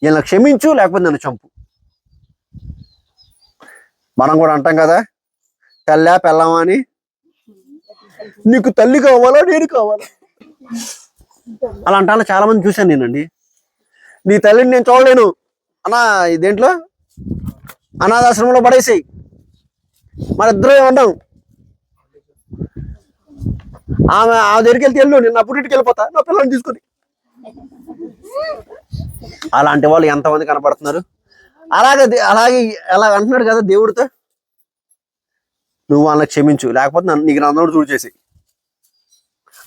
ఇలా క్షమించు లేకపోతే నన్ను చంపు. మనం కూడా అంటాం కదా, తల్లా పెళ్ళామా అని, నీకు తల్లి కావాలా నేను కావాలా, అలా అంటాను చాలా మంది చూశాను నేనండి. నీ తల్లిని నేను చూడలేను అన్నా, దేంట్లో అనాథాశ్రమంలో పడేసేయి, మన ఇద్దరు ఏమంటాం, ఆమె ఆ దగ్గరికి వెళ్తే వెళ్ళు, నేను నా పుట్టింటికి వెళ్ళిపోతా నా పిల్లల్ని తీసుకొని. అలాంటి వాళ్ళు ఎంతమంది కనపడుతున్నారు? అలాగే అంటున్నాడు కదా దేవుడితో, నువ్వు వాళ్ళని క్షమించు లేకపోతే నన్ను నీకు నన్ను చూచేసి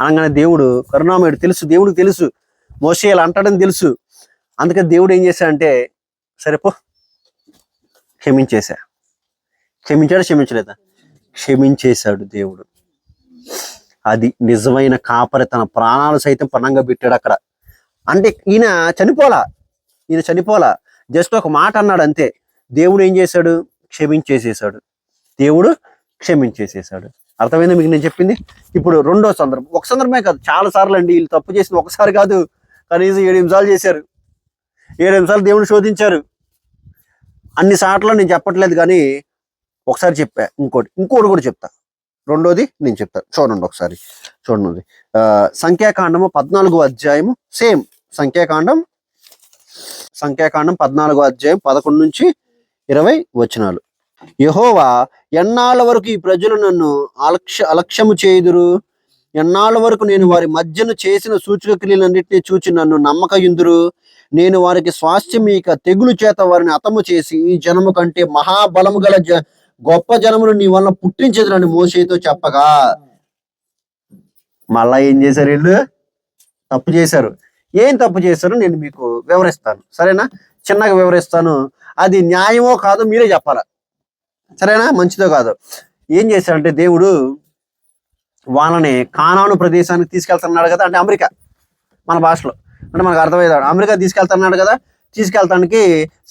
అనగానే దేవుడు కరుణామయుడు, తెలుసు దేవుడికి తెలుసు మోషే ఇలా అంటాడని తెలుసు. అందుకని దేవుడు ఏం చేశాడంటే, సరే పో, క్షమించలేదా? క్షమించేశాడు దేవుడు. అది నిజమైన కాపరి, తన ప్రాణాలు సైతం పణంగా పెట్టాడు అక్కడ. అంటే ఈయన చనిపోలా, జస్ట్ ఒక మాట అన్నాడు అంతే. దేవుడు ఏం చేశాడు? క్షమించేసేసాడు. దేవుడు క్షమించేసేసాడు. అర్థమైందా మీకు నేను చెప్పింది? ఇప్పుడు రెండో సందర్భం, ఒక సందర్భమే కాదు, చాలా సార్లు అండి. వీళ్ళు తప్పు చేసిన ఒకసారి కాదు, కనీసం 7 నిమిషాలు చేశారు, 7 నిమిషాలు దేవుడు శోధించారు. అన్ని సార్లు నేను చెప్పట్లేదు కానీ ఒకసారి చెప్పా, ఇంకోటి కూడా చెప్తా. రెండోది నేను చెప్తా, చూడండి ఒకసారి చూడండి. సంఖ్యాకాండము 14వ అధ్యాయము, సేమ్ సంఖ్యాకాండం 14వ అధ్యాయం 11 నుంచి 20 వచనాలు. యెహోవా, ఎన్నాళ్ళ వరకు ఈ ప్రజలు నన్ను అలక్ష్యము చేయుదురు? ఎన్నాళ్ళ వరకు నేను వారి మధ్యను చేసిన సూచక క్రియలన్నింటినీ చూచి నన్ను నమ్మకయుందురు? నేను వారికి స్వాస్థ్యం ఇక తెగులు చేత వారిని హతము చేసి ఈ జనము కంటే మహాబలము గల గొప్ప జనమును నీ వలన పుట్టించేదని మోషేతో చెప్పగా, మళ్ళా ఏం చేశారు? వీళ్ళు తప్పు చేశారు. ఏం తప్పు చేశారు నేను మీకు వివరిస్తాను, సరేనా? చిన్నగా వివరిస్తాను. అది న్యాయమో కాదో మీరే చెప్పాలా, సరేనా? మంచిదో కాదో. ఏం చేశాడంటే దేవుడు వాళ్ళని కానాను ప్రదేశానికి తీసుకెళ్తున్నాడు కదా, అంటే అమెరికా, మన భాషలో అంటే మనకు అర్థమయ్యేదాడు, అమెరికా తీసుకెళ్తున్నాడు కదా. తీసుకెళ్తానికి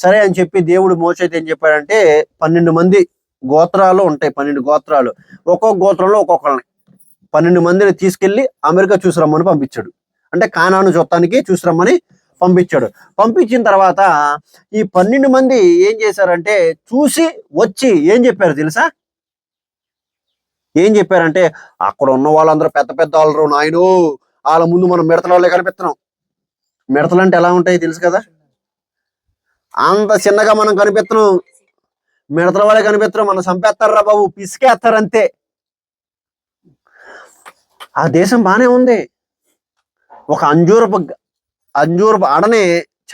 సరే అని చెప్పి దేవుడు మోషేతో ఏం చెప్పాడంటే, 12 మంది గోత్రాలు ఉంటాయి, 12 గోత్రాలు, ఒక్కొక్క గోత్రంలో ఒక్కొక్కరిని 12 మందిని తీసుకెళ్లి అమెరికా చూసిరమ్మని పంపించాడు. అంటే కానాను చూడటానికి చూసిరమ్మని పంపించాడు. పంపించిన తర్వాత ఈ 12 మంది ఏం చేశారంటే, చూసి వచ్చి ఏం చెప్పారు తెలుసా? ఏం చెప్పారంటే, అక్కడ ఉన్న వాళ్ళందరూ పెద్ద పెద్ద వాళ్ళు నాయను, వాళ్ళ ముందు మనం మిడతల వాళ్ళే కనిపిస్తున్నాం. మిడతలు అంటే ఎలా ఉంటాయి తెలుసు కదా, అంత చిన్నగా మనం కనిపిస్తున్నాం, మిడతల వాళ్ళే కనిపిస్తున్నాం, మనం చంపేస్తారా బాబు, పిసికేస్తారు అంతే. ఆ దేశం బానే ఉంది. ఒక అంజూరపు అడనే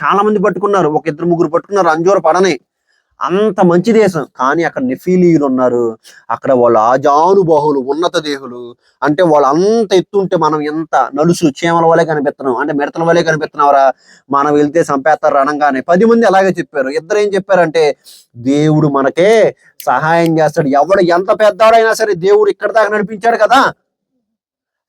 చాలా మంది పట్టుకున్నారు, ఒక 2-3 పట్టుకున్నారు అంజూరపు అడనే. అంత మంచి దేశం. కానీ అక్కడ నెఫీలీలు ఉన్నారు, అక్కడ వాళ్ళు ఆజానుబాహులు, ఉన్నత దేహులు. అంటే వాళ్ళు అంత ఎత్తుంటే మనం ఎంత నలుసు చీమల వలె కనిపిస్తున్నాం, అంటే మిడతల వలె కనిపిస్తున్నావరా, మనం వెళ్తే చంపేస్తారు అనగానే 10 మంది అలాగే చెప్పారు. 2 ఏం చెప్పారంటే, దేవుడు మనకే సహాయం చేస్తాడు, ఎవడు ఎంత పెద్దవాడైనా సరే దేవుడు ఇక్కడ దాకా నడిపించాడు కదా,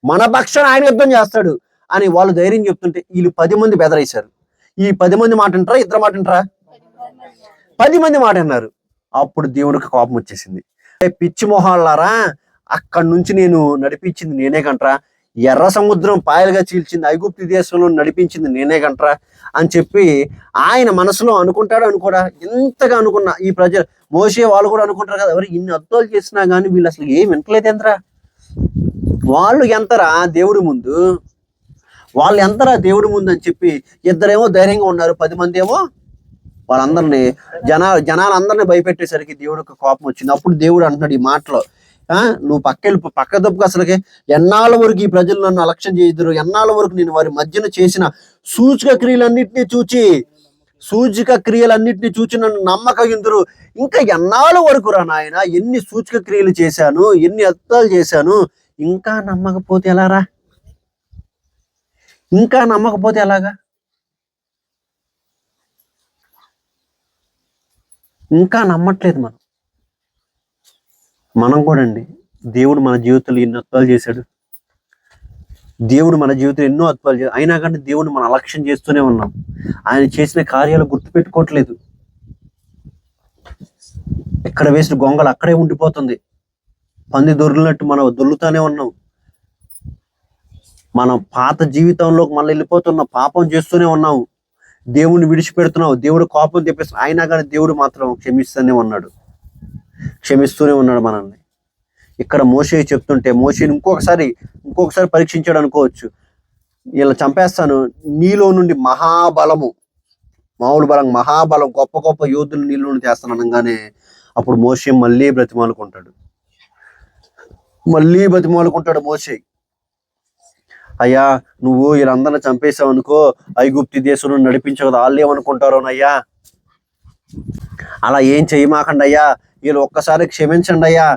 మన పక్షాన ఆయన యుద్ధం చేస్తాడు అని వాళ్ళు ధైర్యం చెప్తుంటే వీళ్ళు 10 మంది బెదరేశారు. ఈ 10 మంది మాట అంటారా, ఇద్దరు మాట అంటారా? 10 మంది మాట అన్నారు. అప్పుడు దేవుడికి కోపం వచ్చేసింది. పిచ్చి మొహాలారా, అక్కడి నుంచి నేను నడిపించింది నేనే కంట్రా, ఎర్ర సముద్రం పాయలుగా చీల్చింది ఐగుప్తు దేశంలో నడిపించింది నేనే కంట్రా అని చెప్పి ఆయన మనసులో అనుకోడా, ఎంతగా అనుకున్నా ఈ ప్రజలు మోసే వాళ్ళు కూడా అనుకుంటారు కదా, ఎవరు ఇన్ని అద్భుతాలు చేసినా కానీ వీళ్ళు అసలు ఏం వింటలేదేంద్రా, వాళ్ళు ఎంతరా దేవుడి ముందు, వాళ్ళు ఎంతరా దేవుడి ముందు అని చెప్పి ఇద్దరేమో ధైర్యంగా ఉన్నారు, 10 మంది ఏమో వాళ్ళందరినీ జనాలందరినీ భయపెట్టేసరికి దేవుడికి కోపం వచ్చింది. అప్పుడు దేవుడు అంటున్నాడు ఈ మాటలో, నువ్వు పక్క దప్పుకు, అసలుకి ఎన్నాళ్ళ వరకు ఈ ప్రజలు నన్ను అలక్ష్యం చేయుదురు, ఎన్నాళ్ళ వరకు నేను వారి మధ్యన చేసిన సూచక క్రియలన్నింటినీ చూచి సూచక క్రియలన్నింటినీ చూచి నన్ను నమ్మకగిందురు. ఇంకా ఎన్నాళ్ళ వరకు రా నాయన, ఎన్ని సూచక క్రియలు చేశాను, ఎన్ని అద్భుతాలు చేశాను, ఇంకా నమ్మకపోతే ఎలారా? ఇంకా నమ్మకపోతే ఎలాగా? ఇంకా నమ్మట్లేదు మనం కూడా అండి. దేవుడు మన జీవితంలో ఎన్నో అద్భుతాలు చేశాడు. దేవుడు మన జీవితంలో ఎన్నో అద్భుతాలు చేశాడు. అయినా కానీ దేవుడు మన అలక్ష్యం చేస్తూనే ఉన్నాం. ఆయన చేసిన కార్యాలు గుర్తుపెట్టుకోవట్లేదు. ఎక్కడ వేసిన గొంగలు అక్కడే ఉండిపోతుంది. పంది దొర్లినట్టు మనం దొర్లుతానే ఉన్నాం. మనం పాత జీవితంలోకి మళ్ళీ వెళ్ళిపోతున్నాం. పాపం చేస్తూనే ఉన్నాము. దేవుణ్ణి విడిచిపెడుతున్నావు. దేవుడు కోపం తెప్పిస్తున్నాడు. అయినా కానీ దేవుడు మాత్రం క్షమిస్తూనే ఉన్నాడు మనల్ని. ఇక్కడ మోషే చెప్తుంటే మోషేని ఇంకొకసారి పరీక్షించాడు అనుకోవచ్చు. ఇలా చంపేస్తాను, నీలో నుండి మహాబలం, గొప్ప గొప్ప యోధులు నీలో నుండి చేస్తాను అనగానే అప్పుడు మోషే మళ్ళీ బ్రతిమాలుకుంటాడు. మోషే, అయ్యా నువ్వు వీళ్ళందరిని చంపేశావు అనుకో, ఐగుప్తి దేశంలో నడిపించవు కదా, వాళ్ళు ఏమనుకుంటారోనయ్యా, అలా ఏం చేయమాకండి అయ్యా, వీళ్ళు ఒక్కసారి క్షమించండి అయ్యా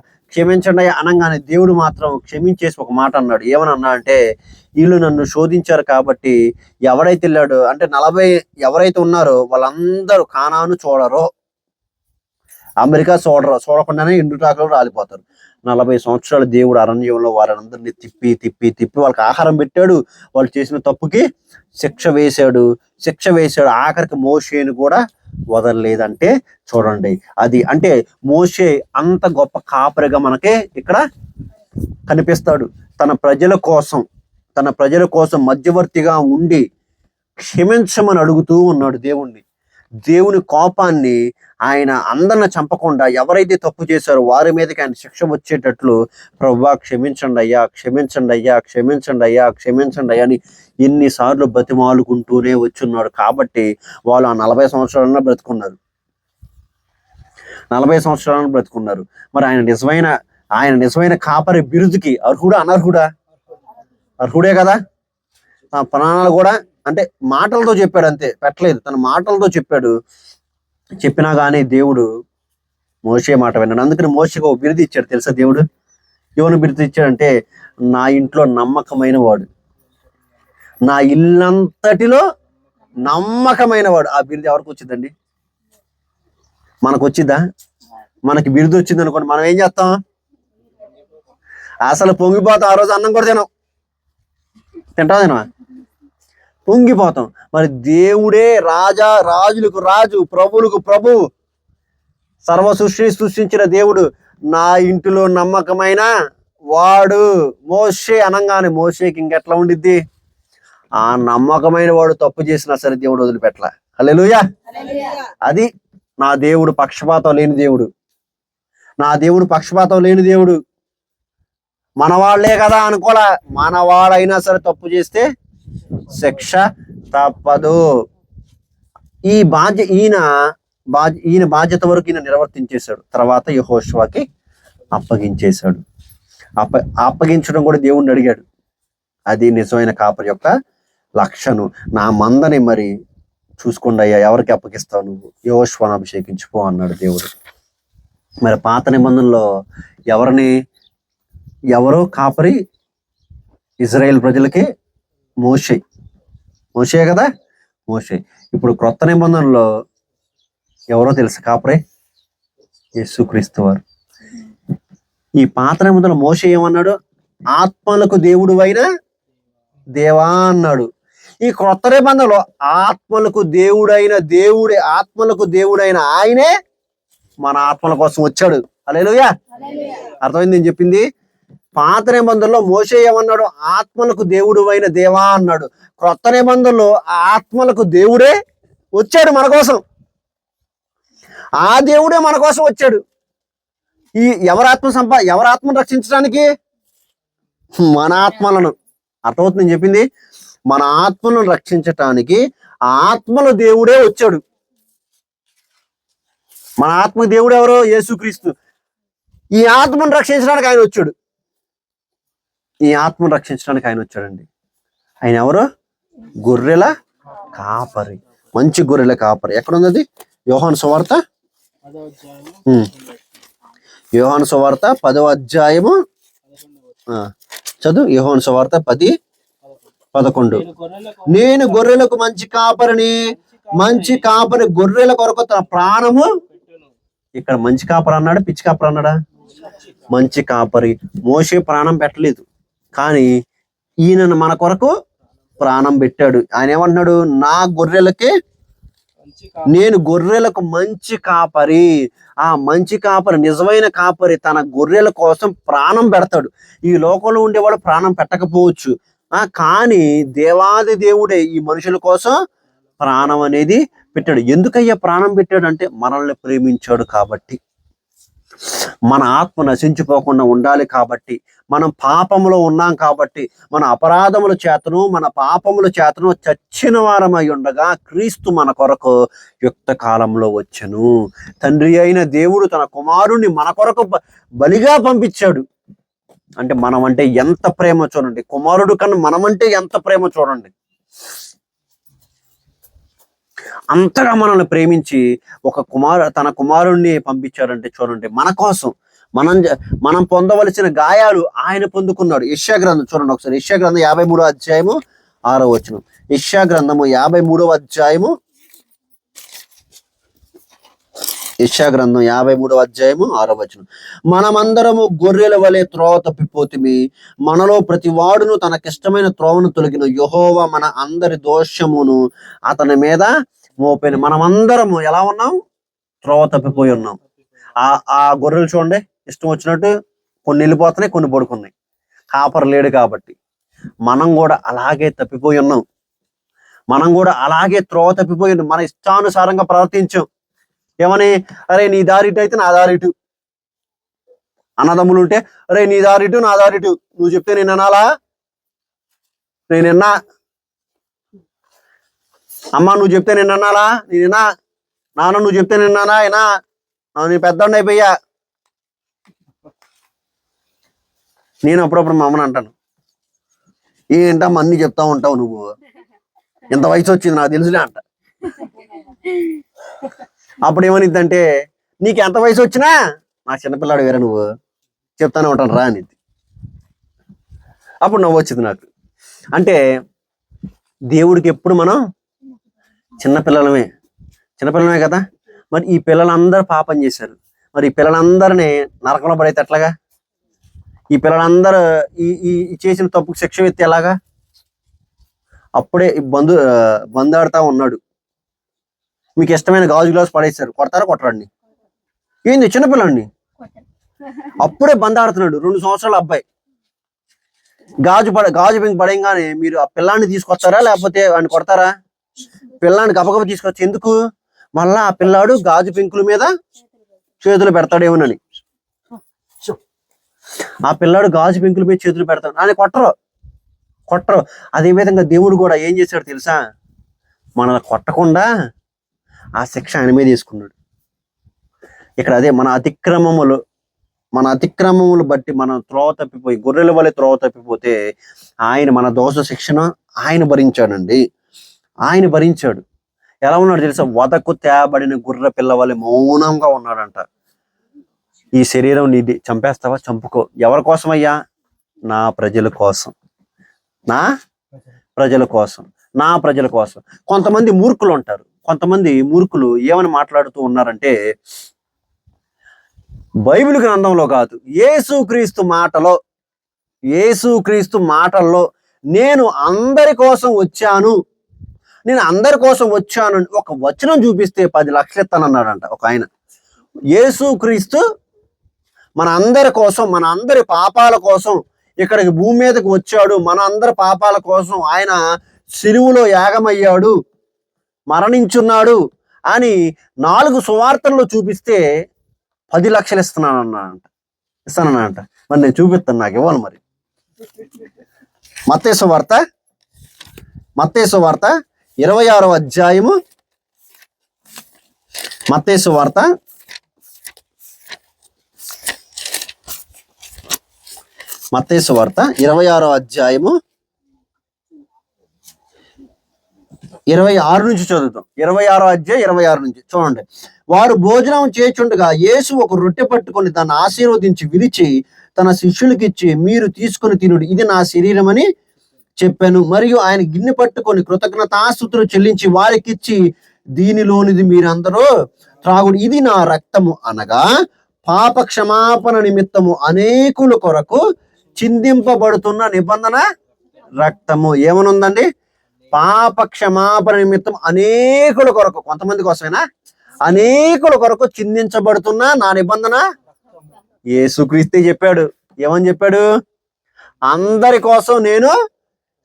అనగానే దేవుడు మాత్రం క్షమించేసి ఒక మాట అన్నాడు. ఏమనన్నా అంటే, వీళ్ళు నన్ను శోధించారు కాబట్టి ఎవరైతే వెళ్ళాడో అంటే 40 ఎవరైతే ఉన్నారో వాళ్ళందరూ కానాను చూడరో, అమెరికా చూడకుండానే ఎండుటాకులు రాలిపోతారు. 40 సంవత్సరాలు దేవుడు అరణ్యంలో వారందరినీ తిప్పి వాళ్ళకి ఆహారం పెట్టాడు. వాళ్ళు చేసిన తప్పుకి శిక్ష వేశాడు. ఆఖరికి మోషేను కూడా వదలలేదంటే చూడండి. అది అంటే మోషే అంత గొప్ప కాపరిగా మనకే ఇక్కడ కనిపిస్తాడు. తన ప్రజల కోసం మధ్యవర్తిగా ఉండి క్షమించమని అడుగుతూ ఉన్నాడు దేవుని కోపాన్ని ఆయన అందరిని చంపకుండా ఎవరైతే తప్పు చేశారో వారి మీదకి ఆయన శిక్ష వచ్చేటట్లు, ప్రభువా క్షమించండి అయ్యా అని ఎన్నిసార్లు బతిమాలుకుంటూనే వచ్చున్నాడు. కాబట్టి వాళ్ళు ఆ 40 సంవత్సరాలన్నా బ్రతుకున్నారు. మరి ఆయన నిజమైన కాపరి బిరుదుకి అర్హుడా అనర్హుడా? అర్హుడే కదా. ప్రాణాలు కూడా అంటే మాటలతో చెప్పాడు, అంతే, పెట్టలేదు. తన మాటలతో చెప్పినా కానీ దేవుడు మోషే మాట విన్నాడు. అందుకని మోషేకి ఒక బిరుదు ఇచ్చాడు తెలుసా దేవుడు. ఎవరు బిరుదు ఇచ్చాడంటే, నా ఇంట్లో నమ్మకమైన వాడు, నా ఇల్లంతటిలో నమ్మకమైన వాడు. ఆ బిరుదు ఎవరికి వచ్చిందండి? మనకు వచ్చిద్దా? మనకి బిరుదు వచ్చింది అనుకోండి, మనం ఏం చేస్తాం? అసలు పొంగిపోతాం. ఆ రోజు అన్నం కూడా తినవా? పొంగిపోతాం. మరి దేవుడే రాజులకు రాజు, ప్రభువులకు ప్రభువు, సర్వ సృష్టించిన దేవుడు నా ఇంటిలో నమ్మకమైన వాడు మోషే అనగానే మోషేకి ఇంకెట్లా ఉండిద్ది? ఆ నమ్మకమైన వాడు తప్పు చేసినా సరే దేవుడు వదిలిపెట్టలా. హల్లెలూయా. అది నా దేవుడు పక్షపాతం లేని దేవుడు. మనవాళ్లే కదా అనుకోలే, మనవాడైనా సరే తప్పు చేస్తే శిక్ష తప్పదు. ఈయన బాధ్యత వరకు ఈయన నిర్వర్తించేశాడు. తర్వాత యెహోషువకి అప్పగించేశాడు. అప్పగించడం కూడా దేవుణ్ణి అడిగాడు. అది నిజమైన కాపరి యొక్క లక్షణం. నా మందని మరి చూసుకోండి అయ్యా, ఎవరికి అప్పగిస్తావు నువ్వు? యెహోషువను అభిషేకించుకో అన్నాడు దేవుడు. మరి పాత నిబంధనలో ఎవరో కాపరి ఇజ్రాయేల్ ప్రజలకి? మోషే కదా. ఇప్పుడు క్రొత్త నిబంధనలో ఎవరో తెలుసు కాపరి? యేసుక్రీస్తు వారు. ఈ పాత నిబంధనలో మోషే ఏమన్నాడు? ఆత్మలకు దేవుడు అయిన దేవా అన్నాడు. ఈ క్రొత్త నిబంధనలో ఆత్మలకు దేవుడైన ఆయనే మన ఆత్మల కోసం వచ్చాడు. హల్లెలూయా. అర్థమైంది నేను చెప్పింది? పాత నిబంధనలో మోషే ఏమన్నాడు? ఆత్మలకు దేవుడు అయిన దేవా అన్నాడు. క్రొత్త నిబంధనలో ఆత్మలకు దేవుడే వచ్చాడు మన కోసం. ఆ దేవుడే మన కోసం వచ్చాడు. ఎవరి ఆత్మను రక్షించడానికి? మన ఆత్మలను. అర్థమవుతుంది నేను చెప్పింది? మన ఆత్మలను రక్షించటానికి ఆత్మల దేవుడే వచ్చాడు. మన ఆత్మ దేవుడు ఎవరో? యేసుక్రీస్తు. ఈ ఆత్మను రక్షించడానికి ఆయన వచ్చాడు. ఆయన ఎవరో? గొర్రెల కాపరి. మంచి గొర్రెల కాపరి. ఎక్కడుంది అది? యోహాను సువార్త, యోహాను సువార్త 10వ అధ్యాయము చదువు. యోహాను సువార్త 10:11. నేను గొర్రెలకు మంచి కాపరిని, మంచి కాపరి గొర్రెల కొరకు తన ప్రాణము. ఇక్కడ మంచి కాపరి అన్నాడా, పిచ్చి కాపరి అన్నాడా? మంచి కాపరి. మోషే ప్రాణం పెట్టలేదు, కానీ ఈయన మన కొరకు ప్రాణం పెట్టాడు. ఆయన ఏమంటున్నాడు? నా గొర్రెలకి, నేను గొర్రెలకు మంచి కాపరి. ఆ మంచి కాపరి, నిజమైన కాపరి తన గొర్రెల కోసం ప్రాణం పెడతాడు. ఈ లోకంలో ఉండేవాడు ప్రాణం పెట్టకపోవచ్చు, కానీ దేవాది దేవుడే ఈ మనుషుల కోసం ప్రాణం అనేది పెట్టాడు. ఎందుకయ్యా ప్రాణం పెట్టాడు అంటే, మనల్ని ప్రేమించాడు కాబట్టి, మన ఆత్మ నశించిపోకుండా ఉండాలి కాబట్టి, మనం పాపములో ఉన్నాం కాబట్టి, మన అపరాధముల చేతను మన పాపముల చేతను చచ్చిన వారమై ఉండగా క్రీస్తు మన కొరకు యుక్త కాలంలో వచ్చెను. తండ్రి అయిన దేవుడు తన కుమారుణ్ణి మన కొరకు బలిగా పంపించాడు. అంటే మనం అంటే ఎంత ప్రేమ చూడండి. కుమారుడు కన్నా మనమంటే ఎంత ప్రేమ చూడండి. అంతగా మనల్ని ప్రేమించి తన కుమారుణ్ణి పంపించాడంటే చూడండి, మన కోసం. మనం పొందవలసిన గాయాలు ఆయన పొందుకున్నాడు. యెషయా గ్రంథం చూడండి ఒకసారి. యెషయా గ్రంథం 53వ అధ్యాయము 6వ వచనం. యెషయా గ్రంథము 53వ అధ్యాయము, యెషయా గ్రంథం 53వ అధ్యాయము 6వ వచనం. మనమందరము గొర్రెల వలె త్రోవ తప్పిపోతిమి, మనలో ప్రతి వాడును తనకిష్టమైన త్రోవను తొలగిన. యెహోవా మన అందరి దోషమును అతని మీద మోపెను. మనమందరము ఎలా ఉన్నాం? త్రోవ తప్పిపోయి ఉన్నాం. ఆ గొర్రెలు చూడండి, ఇష్టం వచ్చినట్టు కొన్ని వెళ్ళిపోతున్నాయి, కొన్ని పడుకున్నాయి. కాపరి లేడు కాబట్టి మనం కూడా అలాగే తప్పిపోయి ఉన్నాం. మనం కూడా అలాగే త్రోవ తప్పిపోయి ఉన్నాం. మన ఇష్టానుసారంగా ప్రవర్తించాం. ఏమని? అరే నీ దారిటు అయితే నా దారిటు. అన్నదమ్ములు ఉంటే, అరే నీ దారిటు నా దారిటు, నువ్వు చెప్తే నేను వినాలా? నేను విన్నా. అమ్మ నువ్వు చెప్తే నేను అన్నాలా? నేను వినా. నాన్న నువ్వు చెప్తే నేను విన్నానా? వినా. నేను పెద్దోడిని అయిపోయా. నేను అప్పుడప్పుడు మా అమ్మని అంటాను, ఏంటమ్మా అన్ని చెప్తా ఉంటావు నువ్వు, ఎంత వయసు వచ్చింది నాకు తెలుసులే అంట. అప్పుడు ఏమనిద్దంటే, నీకు ఎంత వయసు వచ్చినా నా చిన్నపిల్లాడు వేరే, నువ్వు చెప్తానే ఉంటాను రా అనేది. అప్పుడు నవ్వు వచ్చింది నాకు. అంటే దేవుడికి ఎప్పుడు మనం చిన్నపిల్లలమే కదా. మరి ఈ పిల్లలందరూ పాపం చేశారు. మరి ఈ పిల్లలందరినీ నరకంలో పడైతే ఎట్లాగా? ఈ పిల్లలందరూ ఈ చేసిన తప్పుకు శిక్ష ఎత్తి ఎలాగా? అప్పుడే బందాడుతా ఉన్నాడు. మీకు ఇష్టమైన గాజు గ్లాస్ పడేశారు, కొడతారా కొట్టరండి? ఏంది చిన్నపిల్లండి, అప్పుడే బందాడుతున్నాడు, 2 సంవత్సరాల అబ్బాయి. గాజు పెంకు పడేయంగానే మీరు ఆ పిల్లాన్ని తీసుకొస్తారా లేకపోతే వాడిని కొడతారా? పిల్లాన్ని గబగబ తీసుకొచ్చి, ఎందుకు? మళ్ళా ఆ పిల్లాడు గాజు పెంకుల మీద చేతులు పెడతాడేమోనని. ఆ పిల్లాడు గాజు పెంకుల మీద చేతులు పెడతాడు అని కొట్టరు. అదేవిధంగా దేవుడు కూడా ఏం చేశాడు తెలుసా? మనల్ని కొట్టకుండా ఆ శిక్ష ఆయన మీద తీసుకున్నాడు. ఇక్కడ అదే మన అతిక్రమములు బట్టి మనం త్రోవ తప్పిపోయి, గొర్రెల వలె త్రోవ తప్పిపోతే ఆయన మన దోష శిక్షణ ఆయన భరించాడండి. ఆయన భరించాడు. ఎలా ఉన్నాడు తెలుసా? వదకు తేబడిన గుర్ర పిల్ల వలె మౌనంగా ఉన్నాడంట. ఈ శరీరం నీది, చంపేస్తావా? చంపుకో. ఎవరి కోసమయ్యా? నా ప్రజల కోసం. నా ప్రజల కోసం. కొంతమంది మూర్ఖులు ఉంటారు. కొంతమంది మూర్ఖులు ఏమని మాట్లాడుతూ ఉన్నారంటే, బైబిల్ గ్రంథంలో కాదు, యేసుక్రీస్తు మాటల్లో నేను అందరి కోసం వచ్చాను ఒక వచనం చూపిస్తే 10 లక్షలు ఇస్తానన్నాడంట ఒక ఆయన. యేసుక్రీస్తు మన అందరి కోసం, మన అందరి పాపాల కోసం ఇక్కడికి భూమి మీదకి వచ్చాడు. మన అందరి పాపాల కోసం ఆయన సిలువలో యాగమయ్యాడు, మరణించున్నాడు అని 4 సువార్తల్లో చూపిస్తే 10 లక్షలు ఇస్తానన్నాడంట. మరి నేను చూపిస్తాను, నాకు ఇవ్వాలి. మరి మత్తయి సువార్త 26వ అధ్యాయము, మత్తయి సువార్త 26వ అధ్యాయము 26 నుంచి చదువుతాం. 26వ అధ్యాయం 26 నుంచి చూడండి. వారు భోజనం చేయుచుండగా యేసు ఒక రొట్టె పట్టుకొని దాన్ని ఆశీర్వదించి విరిచి తన శిష్యులకిచ్చి, మీరు తీసుకొని తినుడి, ఇది నా శరీరం అని చెప్పాను. మరియు ఆయన గిన్నె పట్టుకొని కృతజ్ఞతాస్తుతులు చెల్లించి వారికిచ్చి, దీనిలోనిది మీరందరూ త్రాగుడు, ఇది నా రక్తము, అనగా పాప క్షమాపణ నిమిత్తము అనేకుల కొరకు చిందింపబడుతున్న నిబంధన రక్తము. ఏమనుందండి? పాప క్షమాపణ నిమిత్తం అనేకుల కొరకు, కొంతమంది కోసమేనా? అనేకుల కొరకు చిందించబడుతున్న నా నిబంధన. యేసుక్రీస్తే చెప్పాడు. ఏమని చెప్పాడు? అందరి కోసం నేను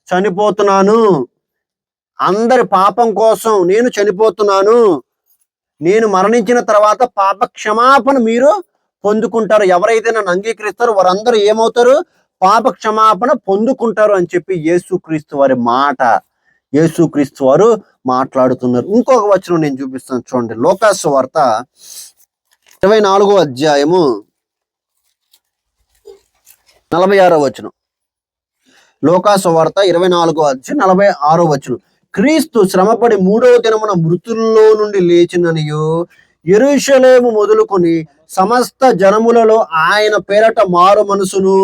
చనిపోతున్నాను, అందరి పాపం కోసం నేను చనిపోతున్నాను, నేను మరణించిన తర్వాత పాప క్షమాపణ మీరు పొందుకుంటారు, ఎవరైతే నన్ను అంగీకరిస్తారో వారందరూ ఏమవుతారు? పాప క్షమాపణ పొందుకుంటారు అని చెప్పి యేసుక్రీస్తు వారి మాట, యేసుక్రీస్తు వారు మాట్లాడుతున్నారు. ఇంకొక వచనం నేను చూపిస్తాను చూడండి. లోకాసు వార్త 24వ అధ్యాయము 46వ వచనం. లోకాసు వార్త 24వ అధ్యాయం 46వ వచనం. క్రీస్తు శ్రమపడి 3వ దినమున మృతుల్లో నుండి లేచిననియు, యెరూషలేము మొదలుకొని సమస్త జనములలో ఆయన పేరట మారు మనసును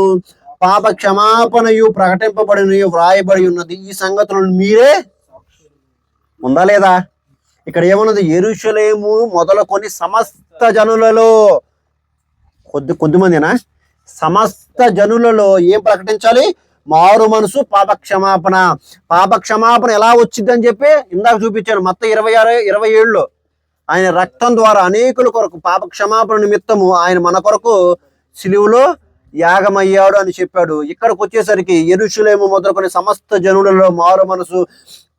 పాప క్షమాపణయు ప్రకటింపబడినయు వ్రాయబడి ఉన్నది. ఈ సంగతులను మీరే ఉందా లేదా? ఇక్కడ ఏమన్నది? యెరూషలేము మొదలుకొని సమస్త జనులలో, కొద్దిమందినా? సమస్త జనులలో ఏం ప్రకటించాలి? మారు మనసు, పాప క్షమాపణ. పాప క్షమాపణ ఎలా వచ్చిందని చెప్పి ఇందాక చూపించాను. మత్తయి 26:27లో ఆయన రక్తం ద్వారా అనేకుల కొరకు పాప క్షమాపణ నిమిత్తము ఆయన మన కొరకు సిలువలో యాగమయ్యాడు అని చెప్పాడు. ఇక్కడికి వచ్చేసరికి యెరూషలేము మొదలుకొని సమస్త జనులలో మారు మనసు,